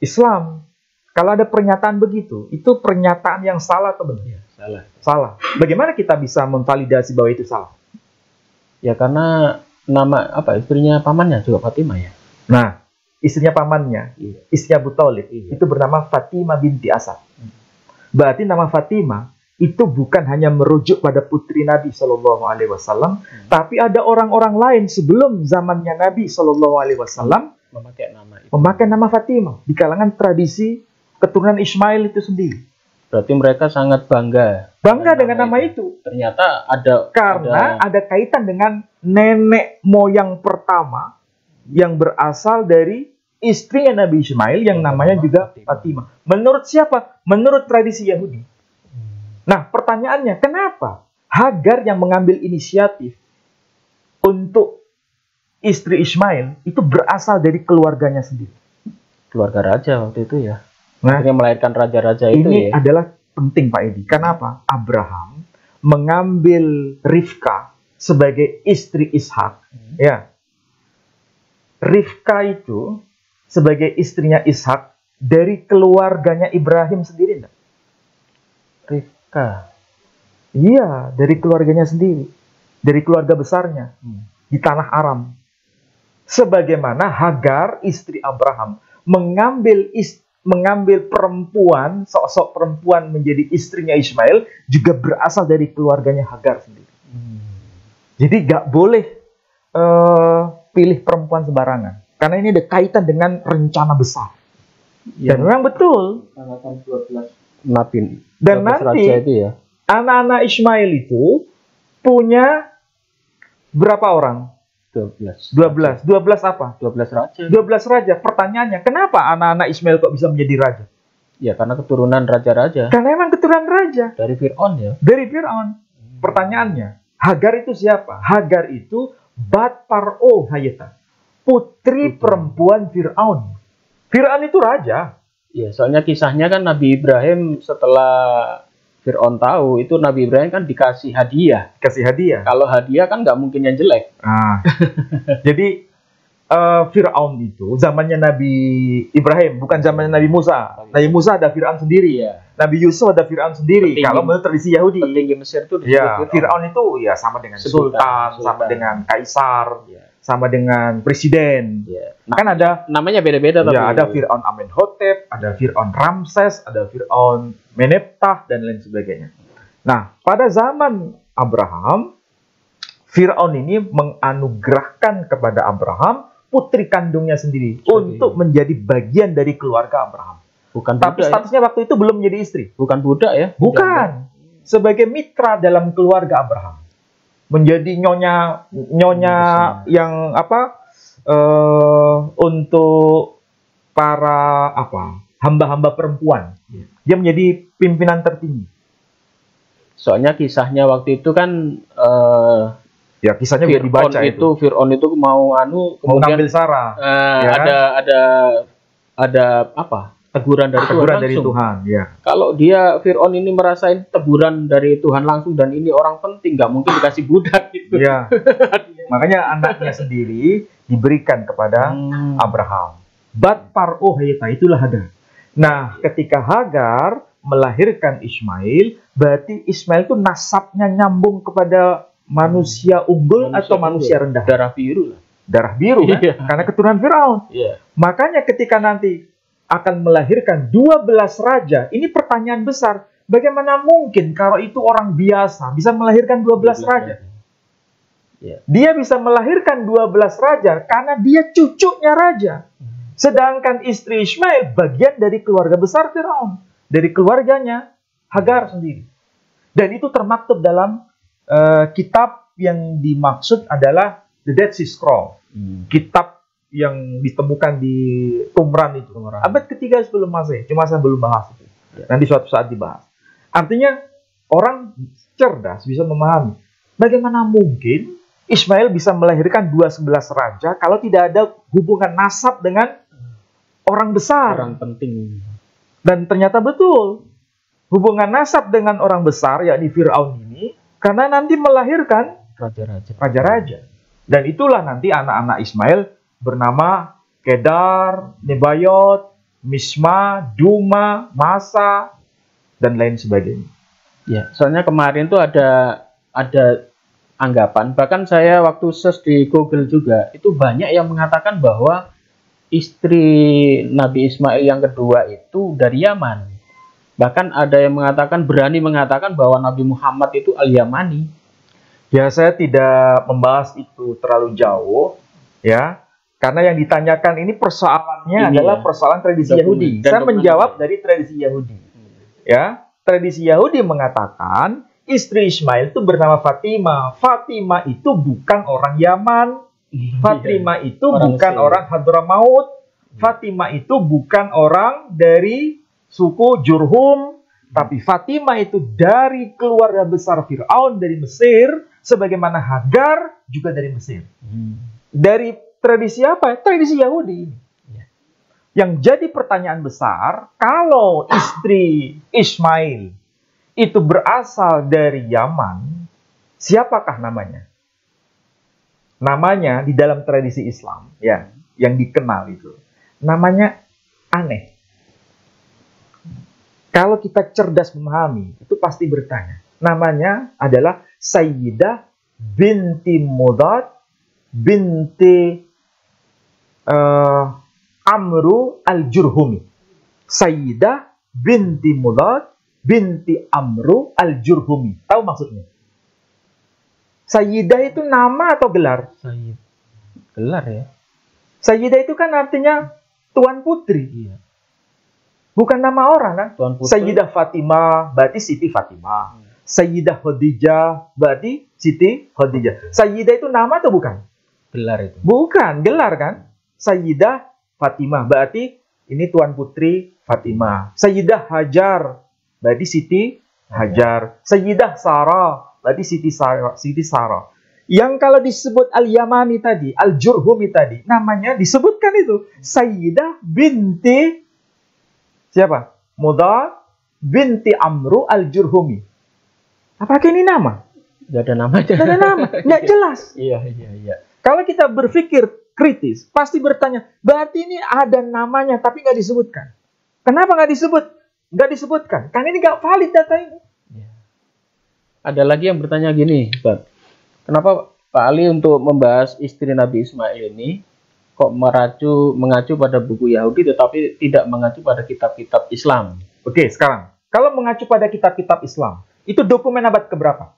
Islam. Kalau ada pernyataan begitu, itu pernyataan yang salah atau benar? Ya, salah. Salah. Bagaimana kita bisa memvalidasi bahwa itu salah? Ya karena nama istrinya pamannya juga Fatimah ya. Nah, istrinya pamannya, Iya. istrinya Abu Thalib, Iya. itu bernama Fatimah binti Asad. Berarti nama Fatimah itu bukan hanya merujuk pada putri Nabi Shallallahu Alaihi Wasallam, tapi ada orang-orang lain sebelum zamannya Nabi Shallallahu Alaihi Wasallam Memakai nama itu. memakai nama Fatimah di kalangan tradisi keturunan Ismail itu sendiri. Berarti mereka sangat bangga. Dengan nama itu. Ternyata ada Karena ada kaitan dengan nenek moyang pertama yang berasal dari istrinya Nabi Ismail yang namanya juga Fatimah. Menurut siapa? Menurut tradisi Yahudi. Nah, pertanyaannya, kenapa Hagar yang mengambil inisiatif untuk istri Ismail itu berasal dari keluarganya sendiri? keluarga raja waktu itu ya. Nah, Akhirnya melahirkan raja-raja itu ini ya. adalah penting Pak Edi. Kenapa? Abraham mengambil Rifka sebagai istri Ishak. Ya, Rifka itu sebagai istrinya Ishak dari keluarganya Ibrahim sendiri, enggak? Rifka. Iya, dari keluarganya sendiri, dari keluarga besarnya di tanah Aram. Sebagaimana Hagar, istri Abraham, mengambil perempuan, sosok perempuan menjadi istrinya Ismail, juga berasal dari keluarganya Hagar sendiri. Jadi nggak boleh pilih perempuan sembarangan, karena ini ada kaitan dengan rencana besar. Dan memang betul. Tanggal 12 Nabi. Dan 12 nanti raja itu ya. anak-anak Ismail itu punya berapa orang? 12. 12 apa? 12 raja. 12 raja. Pertanyaannya, kenapa anak-anak Ismail kok bisa menjadi raja? Ya karena keturunan raja-raja Karena emang keturunan raja dari Fir'aun ya. dari Fir'aun. Pertanyaannya, Hagar itu siapa? Hagar itu Bat Par'o Hayata, putri perempuan Fir'aun. Fir'aun itu raja. Ya, soalnya kisahnya kan Nabi Ibrahim setelah Fir'aun tahu, itu Nabi Ibrahim kan dikasih hadiah. Kasih hadiah. Kalau hadiah kan nggak mungkin yang jelek. Nah, jadi Fir'aun itu zamannya Nabi Ibrahim, bukan zamannya Nabi Musa. Nabi Musa ada Fir'aun sendiri. Iya. Nabi Yusuf ada Fir'aun sendiri. Petinggi- Kalau menurut tradisi Yahudi. Petinggi Mesir itu Ya, disebut Fir'aun itu ya sama dengan Sebutan, sultan, sama sultan. dengan kaisar, Ya. sama dengan presiden. Ya. Kan ada Namanya beda-beda tapi. ya, ada Fir'aun Amenhotep, ada Fir'aun Ramses, ada Fir'aun Meneptah, dan lain sebagainya. Nah, pada zaman Abraham, Fir'aun ini menganugerahkan kepada Abraham putri kandungnya sendiri untuk menjadi bagian dari keluarga Abraham. Bukan Tapi budak ya. statusnya waktu itu belum menjadi istri. Bukan budak ya. Bukan. Sebagai mitra dalam keluarga Abraham. Menjadi nyonya yang untuk para hamba-hamba perempuan. Dia menjadi pimpinan tertinggi. Soalnya kisahnya waktu itu kan Ya, kisahnya bisa dibaca itu. Fir'aun itu mau Mau kemudian ngambil Sarah. Ya. ada apa? Teguran dari Tuhan dari langsung. Tuhan, ya. Kalau dia Fir'aun ini merasain teguran dari Tuhan langsung dan ini orang penting, nggak mungkin dikasih budak gitu. Ya. Makanya anaknya sendiri diberikan kepada Abraham. Bat Paro hayata, itulah Hagar. Nah, ketika Hagar melahirkan Ismail, berarti Ismail itu nasabnya nyambung kepada manusia unggul atau manusia rendah? Darah biru lah. Darah biru kan? Iya. Karena keturunan Firaun. Iya. Makanya ketika nanti akan melahirkan 12 raja, ini pertanyaan besar. Bagaimana mungkin kalau itu orang biasa bisa melahirkan 12 raja? Iya. Dia bisa melahirkan 12 raja karena dia cucunya raja. Sedangkan istri Ismail bagian dari keluarga besar Firaun, dari keluarganya Hagar sendiri. Dan itu termaktub dalam kitab yang dimaksud adalah The Dead Sea Scroll. Kitab yang ditemukan di Qumran itu. Abad ketiga sebelum Masehi. Cuma saya belum bahas itu. Nanti suatu saat dibahas. Artinya orang cerdas bisa memahami bagaimana mungkin Ismail bisa melahirkan 12 raja kalau tidak ada hubungan nasab dengan orang besar. Orang penting. Dan ternyata betul. Hubungan nasab dengan orang besar, yakni Fir'aun ini, karena nanti melahirkan raja-raja. Dan itulah nanti anak-anak Ismail bernama Kedar, Nebayot, Misma, Duma, Masa, dan lain sebagainya. Ya, soalnya kemarin tuh ada anggapan, bahkan saya waktu search di Google juga, itu banyak yang mengatakan bahwa istri Nabi Ismail yang kedua itu dari Yaman. Bahkan ada yang berani mengatakan bahwa Nabi Muhammad itu Al-Yamani. Ya, saya tidak membahas itu terlalu jauh, ya. Karena yang ditanyakan ini persoalannya adalah persoalan tradisi Yahudi. Saya menjawab dari tradisi Yahudi. Ya, tradisi Yahudi mengatakan istri Ismail itu bernama Fatimah. Fatimah itu bukan orang Yaman. Fatimah itu bukan orang Hadramaut. Fatimah itu bukan orang dari suku Jurhum. Tapi Fatimah itu dari keluarga besar Fir'aun dari Mesir. Sebagaimana Hagar juga dari Mesir. Dari tradisi apa? Tradisi Yahudi. Yang jadi pertanyaan besar, kalau istri Ismail itu berasal dari Yaman, siapakah namanya? Namanya di dalam tradisi Islam, ya, yang dikenal itu, namanya aneh. Kalau kita cerdas memahami, itu pasti bertanya. Namanya adalah Sayyidah binti Mudad binti Amru al-Jurhumi. Sayyidah binti Mudad binti Amru al-Jurhumi. Tahu maksudnya? Sayyidah itu nama atau gelar? Sayyid. Gelar ya. Sayyidah itu kan artinya tuan putri. Iya. Bukan nama orang kan? Tuan putri. Sayyidah Fatimah berarti Siti Fatimah. Sayyidah Khadijah berarti Siti Khadijah. Sayyidah itu nama atau bukan? Gelar itu. Bukan, gelar kan? Sayyidah Fatimah berarti ini tuan putri Fatimah. Sayyidah Hajar berarti Siti Hajar. Sayyidah Sarah berarti Siti Sarah. Yang kalau disebut Al-Yamani tadi, Al-Jurhumi tadi, namanya disebutkan itu Sayyidah binti siapa? Mudad binti Amru al-Jurhumi. Apakah ini nama? Gak ada namanya. Gak ada nama, nggak jelas. Iya. Kalau kita berpikir kritis, pasti bertanya, berarti ini ada namanya tapi nggak disebutkan. Kenapa nggak disebut? Nggak disebutkan, karena ini nggak valid data ini. Ada lagi yang bertanya gini, Ustaz. Kenapa Pak Ali untuk membahas istri Nabi Ismail ini kok mengacu pada buku Yahudi tetapi tidak mengacu pada kitab-kitab Islam? Oke, sekarang kalau mengacu pada kitab-kitab Islam, itu dokumen abad keberapa?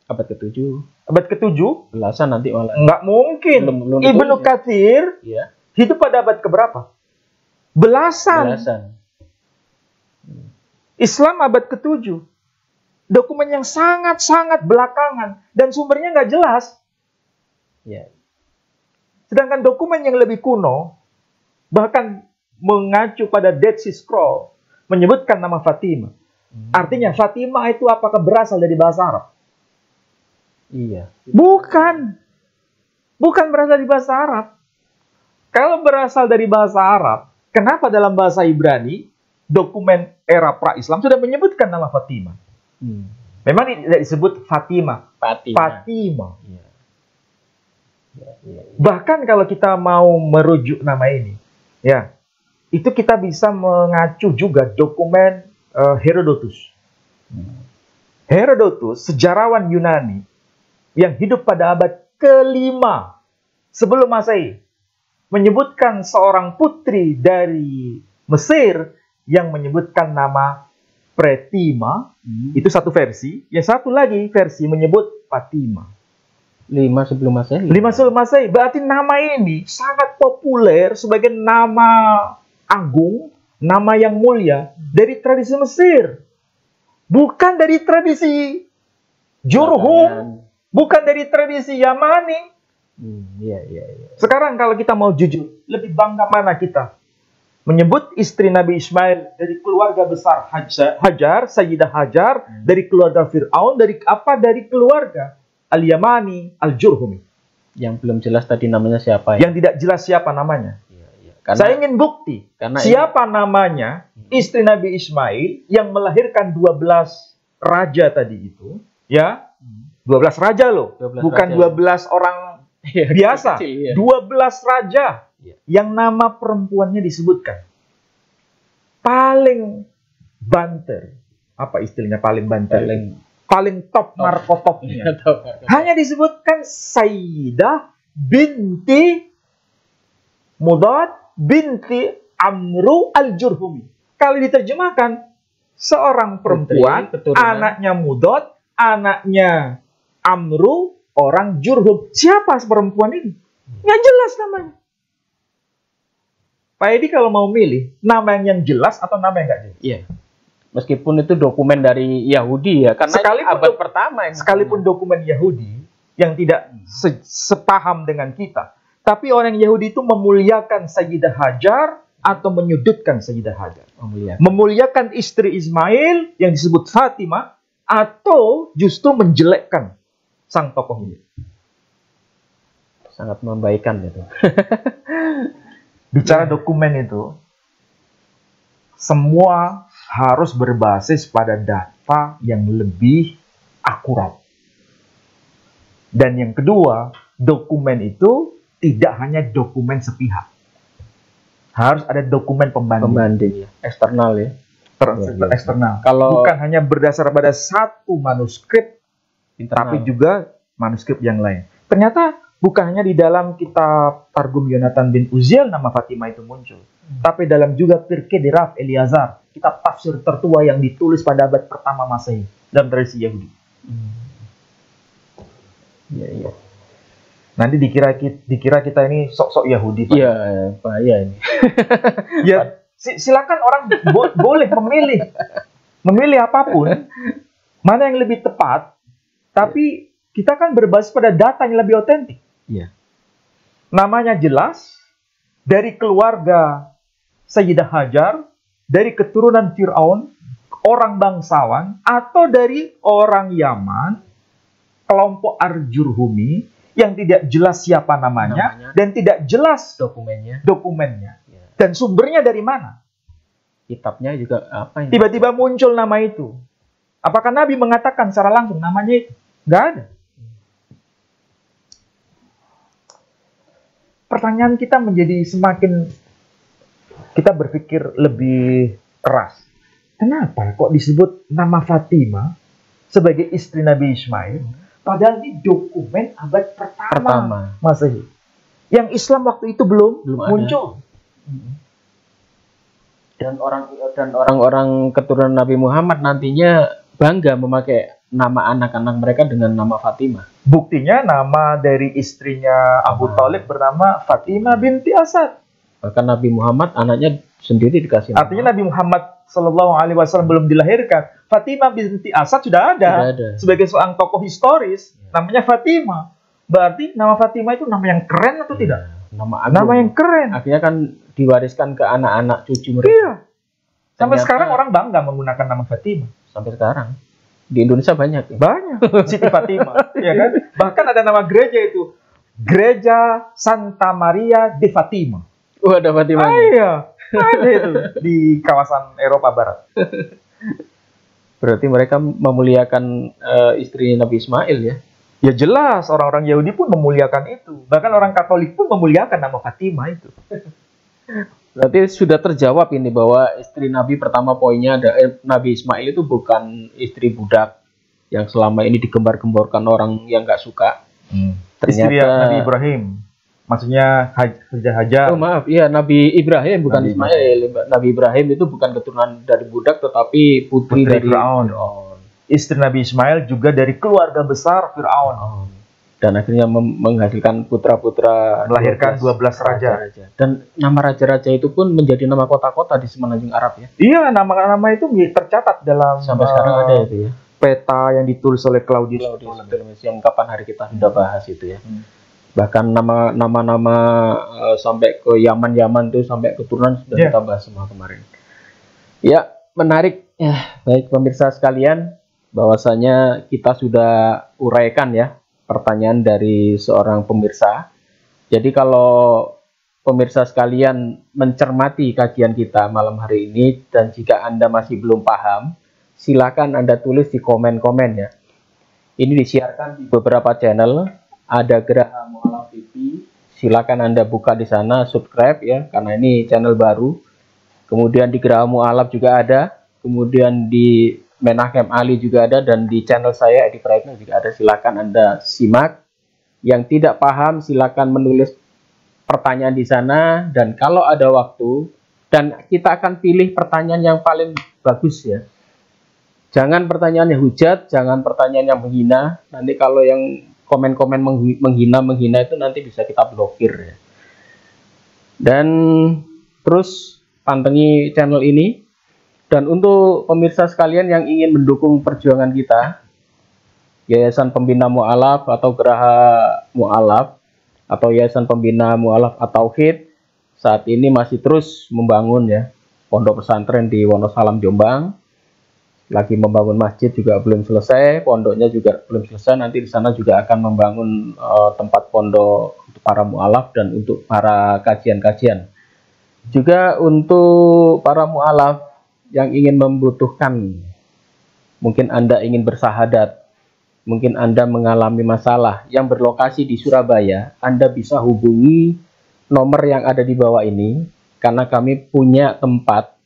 Abad ke-7. Abad ke-7? Belasan nanti malah. Nggak mungkin. Belum Ibnu Katsir hidup pada abad keberapa? Belasan. Islam abad ke-7. Dokumen yang sangat-sangat belakangan dan sumbernya nggak jelas. Ya. Sedangkan dokumen yang lebih kuno bahkan mengacu pada Dead Sea Scroll menyebutkan nama Fatimah. Artinya Fatimah itu apakah berasal dari bahasa Arab? Iya. Bukan. Bukan berasal dari bahasa Arab. Kalau berasal dari bahasa Arab, kenapa dalam bahasa Ibrani dokumen era pra-Islam sudah menyebutkan nama Fatimah? Memang tidak disebut Fatimah. Fatimah. Iya. Iya. Bahkan kalau kita mau merujuk nama ini, ya, itu kita bisa mengacu juga dokumen Herodotus. Herodotus, sejarawan Yunani yang hidup pada abad ke-5 sebelum Masehi, menyebutkan seorang putri dari Mesir yang menyebutkan nama Pretima. Itu satu versi. Yang satu lagi versi menyebut Fatimah. 5 sebelum Masehi. 5 sebelum Masehi. Berarti nama ini sangat populer sebagai nama agung, nama yang mulia dari tradisi Mesir. Bukan dari tradisi Jurhum, bukan dari tradisi Yamani. Iya. Sekarang kalau kita mau jujur, lebih bangga mana kita? Menyebut istri Nabi Ismail dari keluarga besar Hajar, Sayyidah Hajar, dari keluarga Fir'aun, dari keluarga Al-Yamani, Al-Jurhumi. Yang belum jelas tadi namanya siapa ya? Yang tidak jelas siapa namanya. Iya. Saya ingin bukti siapa namanya istri Nabi Ismail yang melahirkan 12 raja tadi itu, ya. 12 raja loh, 12 bukan raja. 12 orang biasa. Kecil, ya. 12 raja yang nama perempuannya disebutkan. Paling banter. Apa istilahnya paling banter? Paling top markotopnya. Hanya disebutkan Sayyidah binti Mudad binti Amru al-Jurhumi. Kalau diterjemahkan, seorang perempuan, anaknya Mudad, anaknya Amru, orang Jurhum. Siapa perempuan ini? Nggak jelas namanya. Pak Edi kalau mau milih, nama yang jelas atau nama yang nggak jelas? Iya. Meskipun itu dokumen dari Yahudi ya, karena abad pertama. Sekalipun dokumen Yahudi yang tidak sepaham dengan kita. Tapi orang Yahudi itu memuliakan Sayyidah Hajar atau menyudutkan Sayyidah Hajar. Memuliakan istri Ismail yang disebut Fatimah atau justru menjelekkan sang tokoh ini. Sangat membaikan gitu. Bicara dokumen itu, semua harus berbasis pada data yang lebih akurat. Dan yang kedua, dokumen itu tidak hanya dokumen sepihak. Harus ada dokumen pembanding. Eksternal ya. Eksternal. Kalau bukan hanya berdasar pada satu manuskrip, tapi juga manuskrip yang lain. Ternyata bukan hanya di dalam kitab Targum Yonatan bin Uziel nama Fatimah itu muncul. Tapi dalam juga Pirkei de Rav Eliezer, kitab tafsir tertua yang ditulis pada abad pertama Masehi dalam tradisi Yahudi. Iya. Nanti dikira kita ini sok-sok Yahudi. Iya, bahaya ini. Ya, silakan orang boleh memilih apapun, mana yang lebih tepat. Tapi kita kan berbasis pada data yang lebih otentik. Iya. Namanya jelas, dari keluarga Sayyidah Hajar, dari keturunan Fir'aun, orang bangsawan, atau dari orang Yaman, kelompok Al-Jurhumi, yang tidak jelas siapa namanya, dan tidak jelas dokumennya. Ya. Dan sumbernya dari mana? Kitabnya juga apa? Tiba-tiba muncul nama itu. Apakah Nabi mengatakan secara langsung namanya itu? Nggak ada. Pertanyaan kita menjadi semakin, kita berpikir lebih keras. Kenapa kok disebut nama Fatimah sebagai istri Nabi Ismail? Padahal ini dokumen abad pertama Masehi. Yang Islam waktu itu belum muncul. Dan orang-orang keturunan Nabi Muhammad nantinya bangga memakai nama anak-anak mereka dengan nama Fatimah. Buktinya nama dari istrinya Abu Thalib bernama Fatimah binti Asad. Bahkan Nabi Muhammad anaknya sendiri dikasih nama. Artinya Nabi Muhammad SAW belum dilahirkan. Fatimah binti Asad sudah ada. Sebagai seorang tokoh historis, namanya Fatimah. Berarti nama Fatimah itu nama yang keren atau tidak? Nama yang keren. Akhirnya kan diwariskan ke anak-anak cucu mereka. Iya. Sampai sekarang orang bangga menggunakan nama Fatimah. Sampai sekarang. Di Indonesia banyak ya? Banyak. Siti Fatima, ya kan? Bahkan ada nama gereja itu, Gereja Santa Maria de Fatima. Ada Fatima. Iya, ada itu di kawasan Eropa Barat. Berarti mereka memuliakan istri Nabi Ismail ya? Ya jelas, orang-orang Yahudi pun memuliakan itu. Bahkan orang Katolik pun memuliakan nama Fatima itu. Berarti sudah terjawab ini bahwa istri Nabi pertama poinnya ada Nabi Ismail itu bukan istri budak yang selama ini digembar-gemborkan orang yang nggak suka. Istri Nabi Ibrahim, maksudnya Hajar. Oh maaf, iya Nabi Ibrahim bukan Nabi Ismail. Nabi Ibrahim itu bukan keturunan dari budak tetapi putri dari Firaun. Istri Nabi Ismail juga dari keluarga besar Firaun. Dan akhirnya menghasilkan putra-putra, melahirkan 12 raja. Dan nama raja-raja itu pun menjadi nama kota-kota di semenanjung Arab ya. Iya, nama-nama itu tercatat dalam sampai sekarang ada itu ya. Peta yang ditulis oleh Claudius yang kapan hari kita sudah bahas itu ya. Bahkan nama-nama sampai ke Yaman tuh sampai keturunan sudah kita bahas semua kemarin. Ya, menarik ya. Baik pemirsa sekalian, bahwasanya kita sudah uraikan ya pertanyaan dari seorang pemirsa. Jadi kalau pemirsa sekalian mencermati kajian kita malam hari ini dan jika Anda masih belum paham, silakan Anda tulis di komen-komen ya. Ini disiarkan di beberapa channel, ada Geraha Mu'alaf TV. Silakan Anda buka di sana, subscribe ya, karena ini channel baru. Kemudian di Geraha Mu'alaf juga ada, kemudian di Menachem Ali juga ada, dan di channel saya Edi Praitno juga ada. Silakan Anda simak. Yang tidak paham silakan menulis pertanyaan di sana, dan kalau ada waktu, dan kita akan pilih pertanyaan yang paling bagus ya. Jangan pertanyaan yang hujat, jangan pertanyaan yang menghina. Nanti kalau yang komen-komen menghina itu nanti bisa kita blokir ya. Dan terus pantengin channel ini. Dan untuk pemirsa sekalian yang ingin mendukung perjuangan kita, Yayasan Pembina Mu'alaf atau Geraha Mu'alaf atau Yayasan Pembina Mu'alaf atau Tauhid saat ini masih terus membangun ya pondok pesantren di Wonosalam Jombang. Lagi membangun masjid juga belum selesai, pondoknya juga belum selesai. Nanti di sana juga akan membangun tempat pondok untuk para mu'alaf dan untuk para kajian-kajian. Juga untuk para mu'alaf yang ingin membutuhkan, mungkin Anda ingin bersahadat, mungkin Anda mengalami masalah yang berlokasi di Surabaya, Anda bisa hubungi nomor yang ada di bawah ini, karena kami punya tempat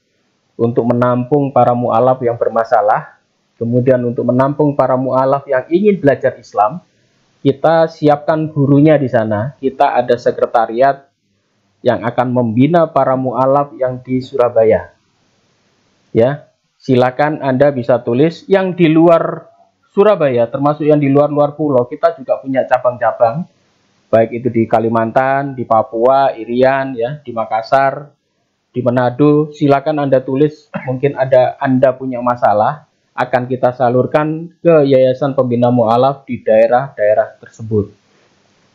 untuk menampung para mu'alaf yang bermasalah. Kemudian untuk menampung para mu'alaf yang ingin belajar Islam, kita siapkan gurunya di sana. Kita ada sekretariat yang akan membina para mu'alaf yang di Surabaya. Ya, silakan Anda bisa tulis yang di luar Surabaya, termasuk yang di luar-luar pulau. Kita juga punya cabang-cabang, baik itu di Kalimantan, di Papua, Irian, ya, di Makassar, di Manado. Silakan Anda tulis, mungkin Anda punya masalah, akan kita salurkan ke Yayasan Pembina Mu'alaf di daerah-daerah tersebut.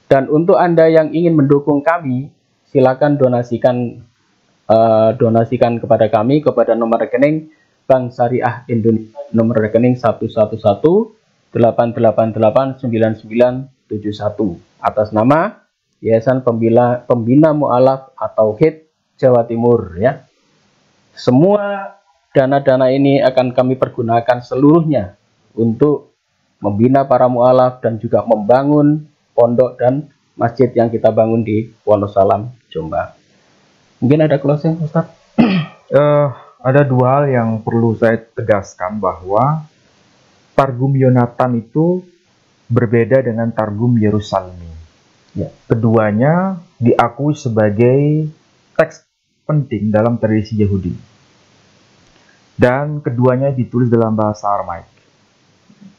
Dan untuk Anda yang ingin mendukung kami, silakan donasikan kepada kami kepada nomor rekening Bank Syariah Indonesia, nomor rekening 111-888-9971 atas nama Yayasan Pembina Mu'alaf atau Tauhid Jawa Timur ya. Semua dana-dana ini akan kami pergunakan seluruhnya untuk membina para mu'alaf dan juga membangun pondok dan masjid yang kita bangun di Wonosalam Jombang. Mungkin ada closing, Ustaz? Ada dua hal yang perlu saya tegaskan, bahwa Targum Yonatan itu berbeda dengan Targum Yerusalmi. Ya. Keduanya diakui sebagai teks penting dalam tradisi Yahudi. Dan keduanya ditulis dalam bahasa Aramaik.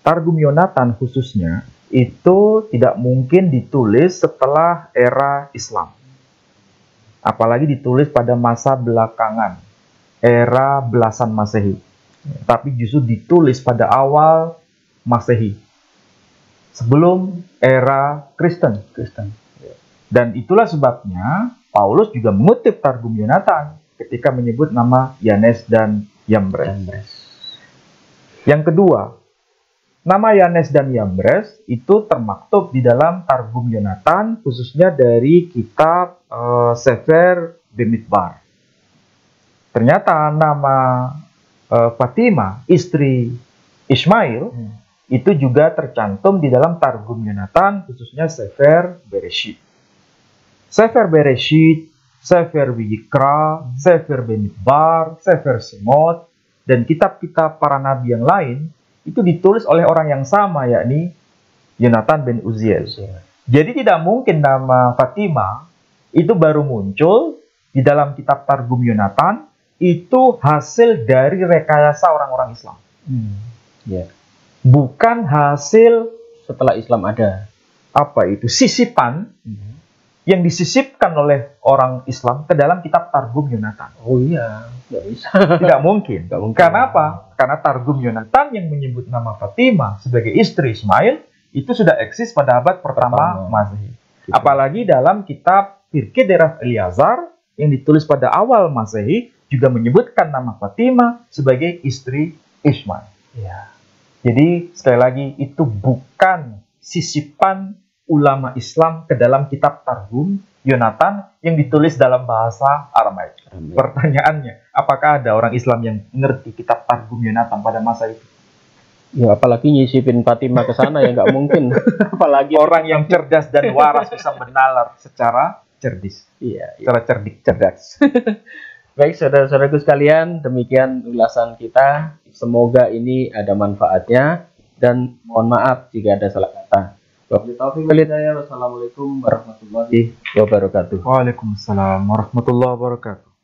Targum Yonatan khususnya itu tidak mungkin ditulis setelah era Islam. Apalagi ditulis pada masa belakangan, era belasan Masehi. Tapi justru ditulis pada awal Masehi, sebelum era Kristen. Dan itulah sebabnya Paulus juga mengutip Targum Yonatan ketika menyebut nama Yanes dan Yambres. Yang kedua, Nama Yanes dan Yambres itu termaktub di dalam Targum Yonatan, khususnya dari kitab Sefer Bemidbar. Ternyata nama Fatimah, istri Ismail, itu juga tercantum di dalam Targum Yonatan, khususnya Sefer Bereshit. Sefer Bereshit, Sefer Wiyikra, Sefer Bemidbar, Sefer Semot, dan kitab-kitab para nabi yang lain, itu ditulis oleh orang yang sama, yakni Yonatan bin Uziel. Jadi tidak mungkin nama Fatimah itu baru muncul di dalam kitab Targum Yonatan, itu hasil dari rekayasa orang-orang Islam. Bukan hasil Setelah Islam ada. apa itu, sisipan yang disisipkan oleh orang Islam ke dalam kitab Targum Yonatan. Oh iya, nggak bisa. Tidak mungkin. Nggak mungkin. Karena apa? Karena Targum Yonatan yang menyebut nama Fatimah sebagai istri Ismail itu sudah eksis pada abad pertama Masehi. Gitu. Apalagi dalam kitab Pirkei Derav Eliazar yang ditulis pada awal Masehi juga menyebutkan nama Fatimah sebagai istri Ismail. Ya. Jadi sekali lagi itu bukan sisipan ulama Islam ke dalam kitab Targum Yonatan yang ditulis dalam bahasa Aramaik. Pertanyaannya, apakah ada orang Islam yang mengerti kitab Targum Yonatan pada masa itu? Ya, apalagi nyisipin Fatimah ke sana ya nggak mungkin. Apalagi Orang yang cerdas dan waras bisa menalar secara cerdas. Iya. Secara cerdas. Baik, saudara-saudaraku sekalian, demikian ulasan kita. Semoga ini ada manfaatnya dan mohon maaf jika ada salah kata. Wassalamualaikum warahmatullahi wabarakatuh. Waalaikumsalam warahmatullahi wabarakatuh.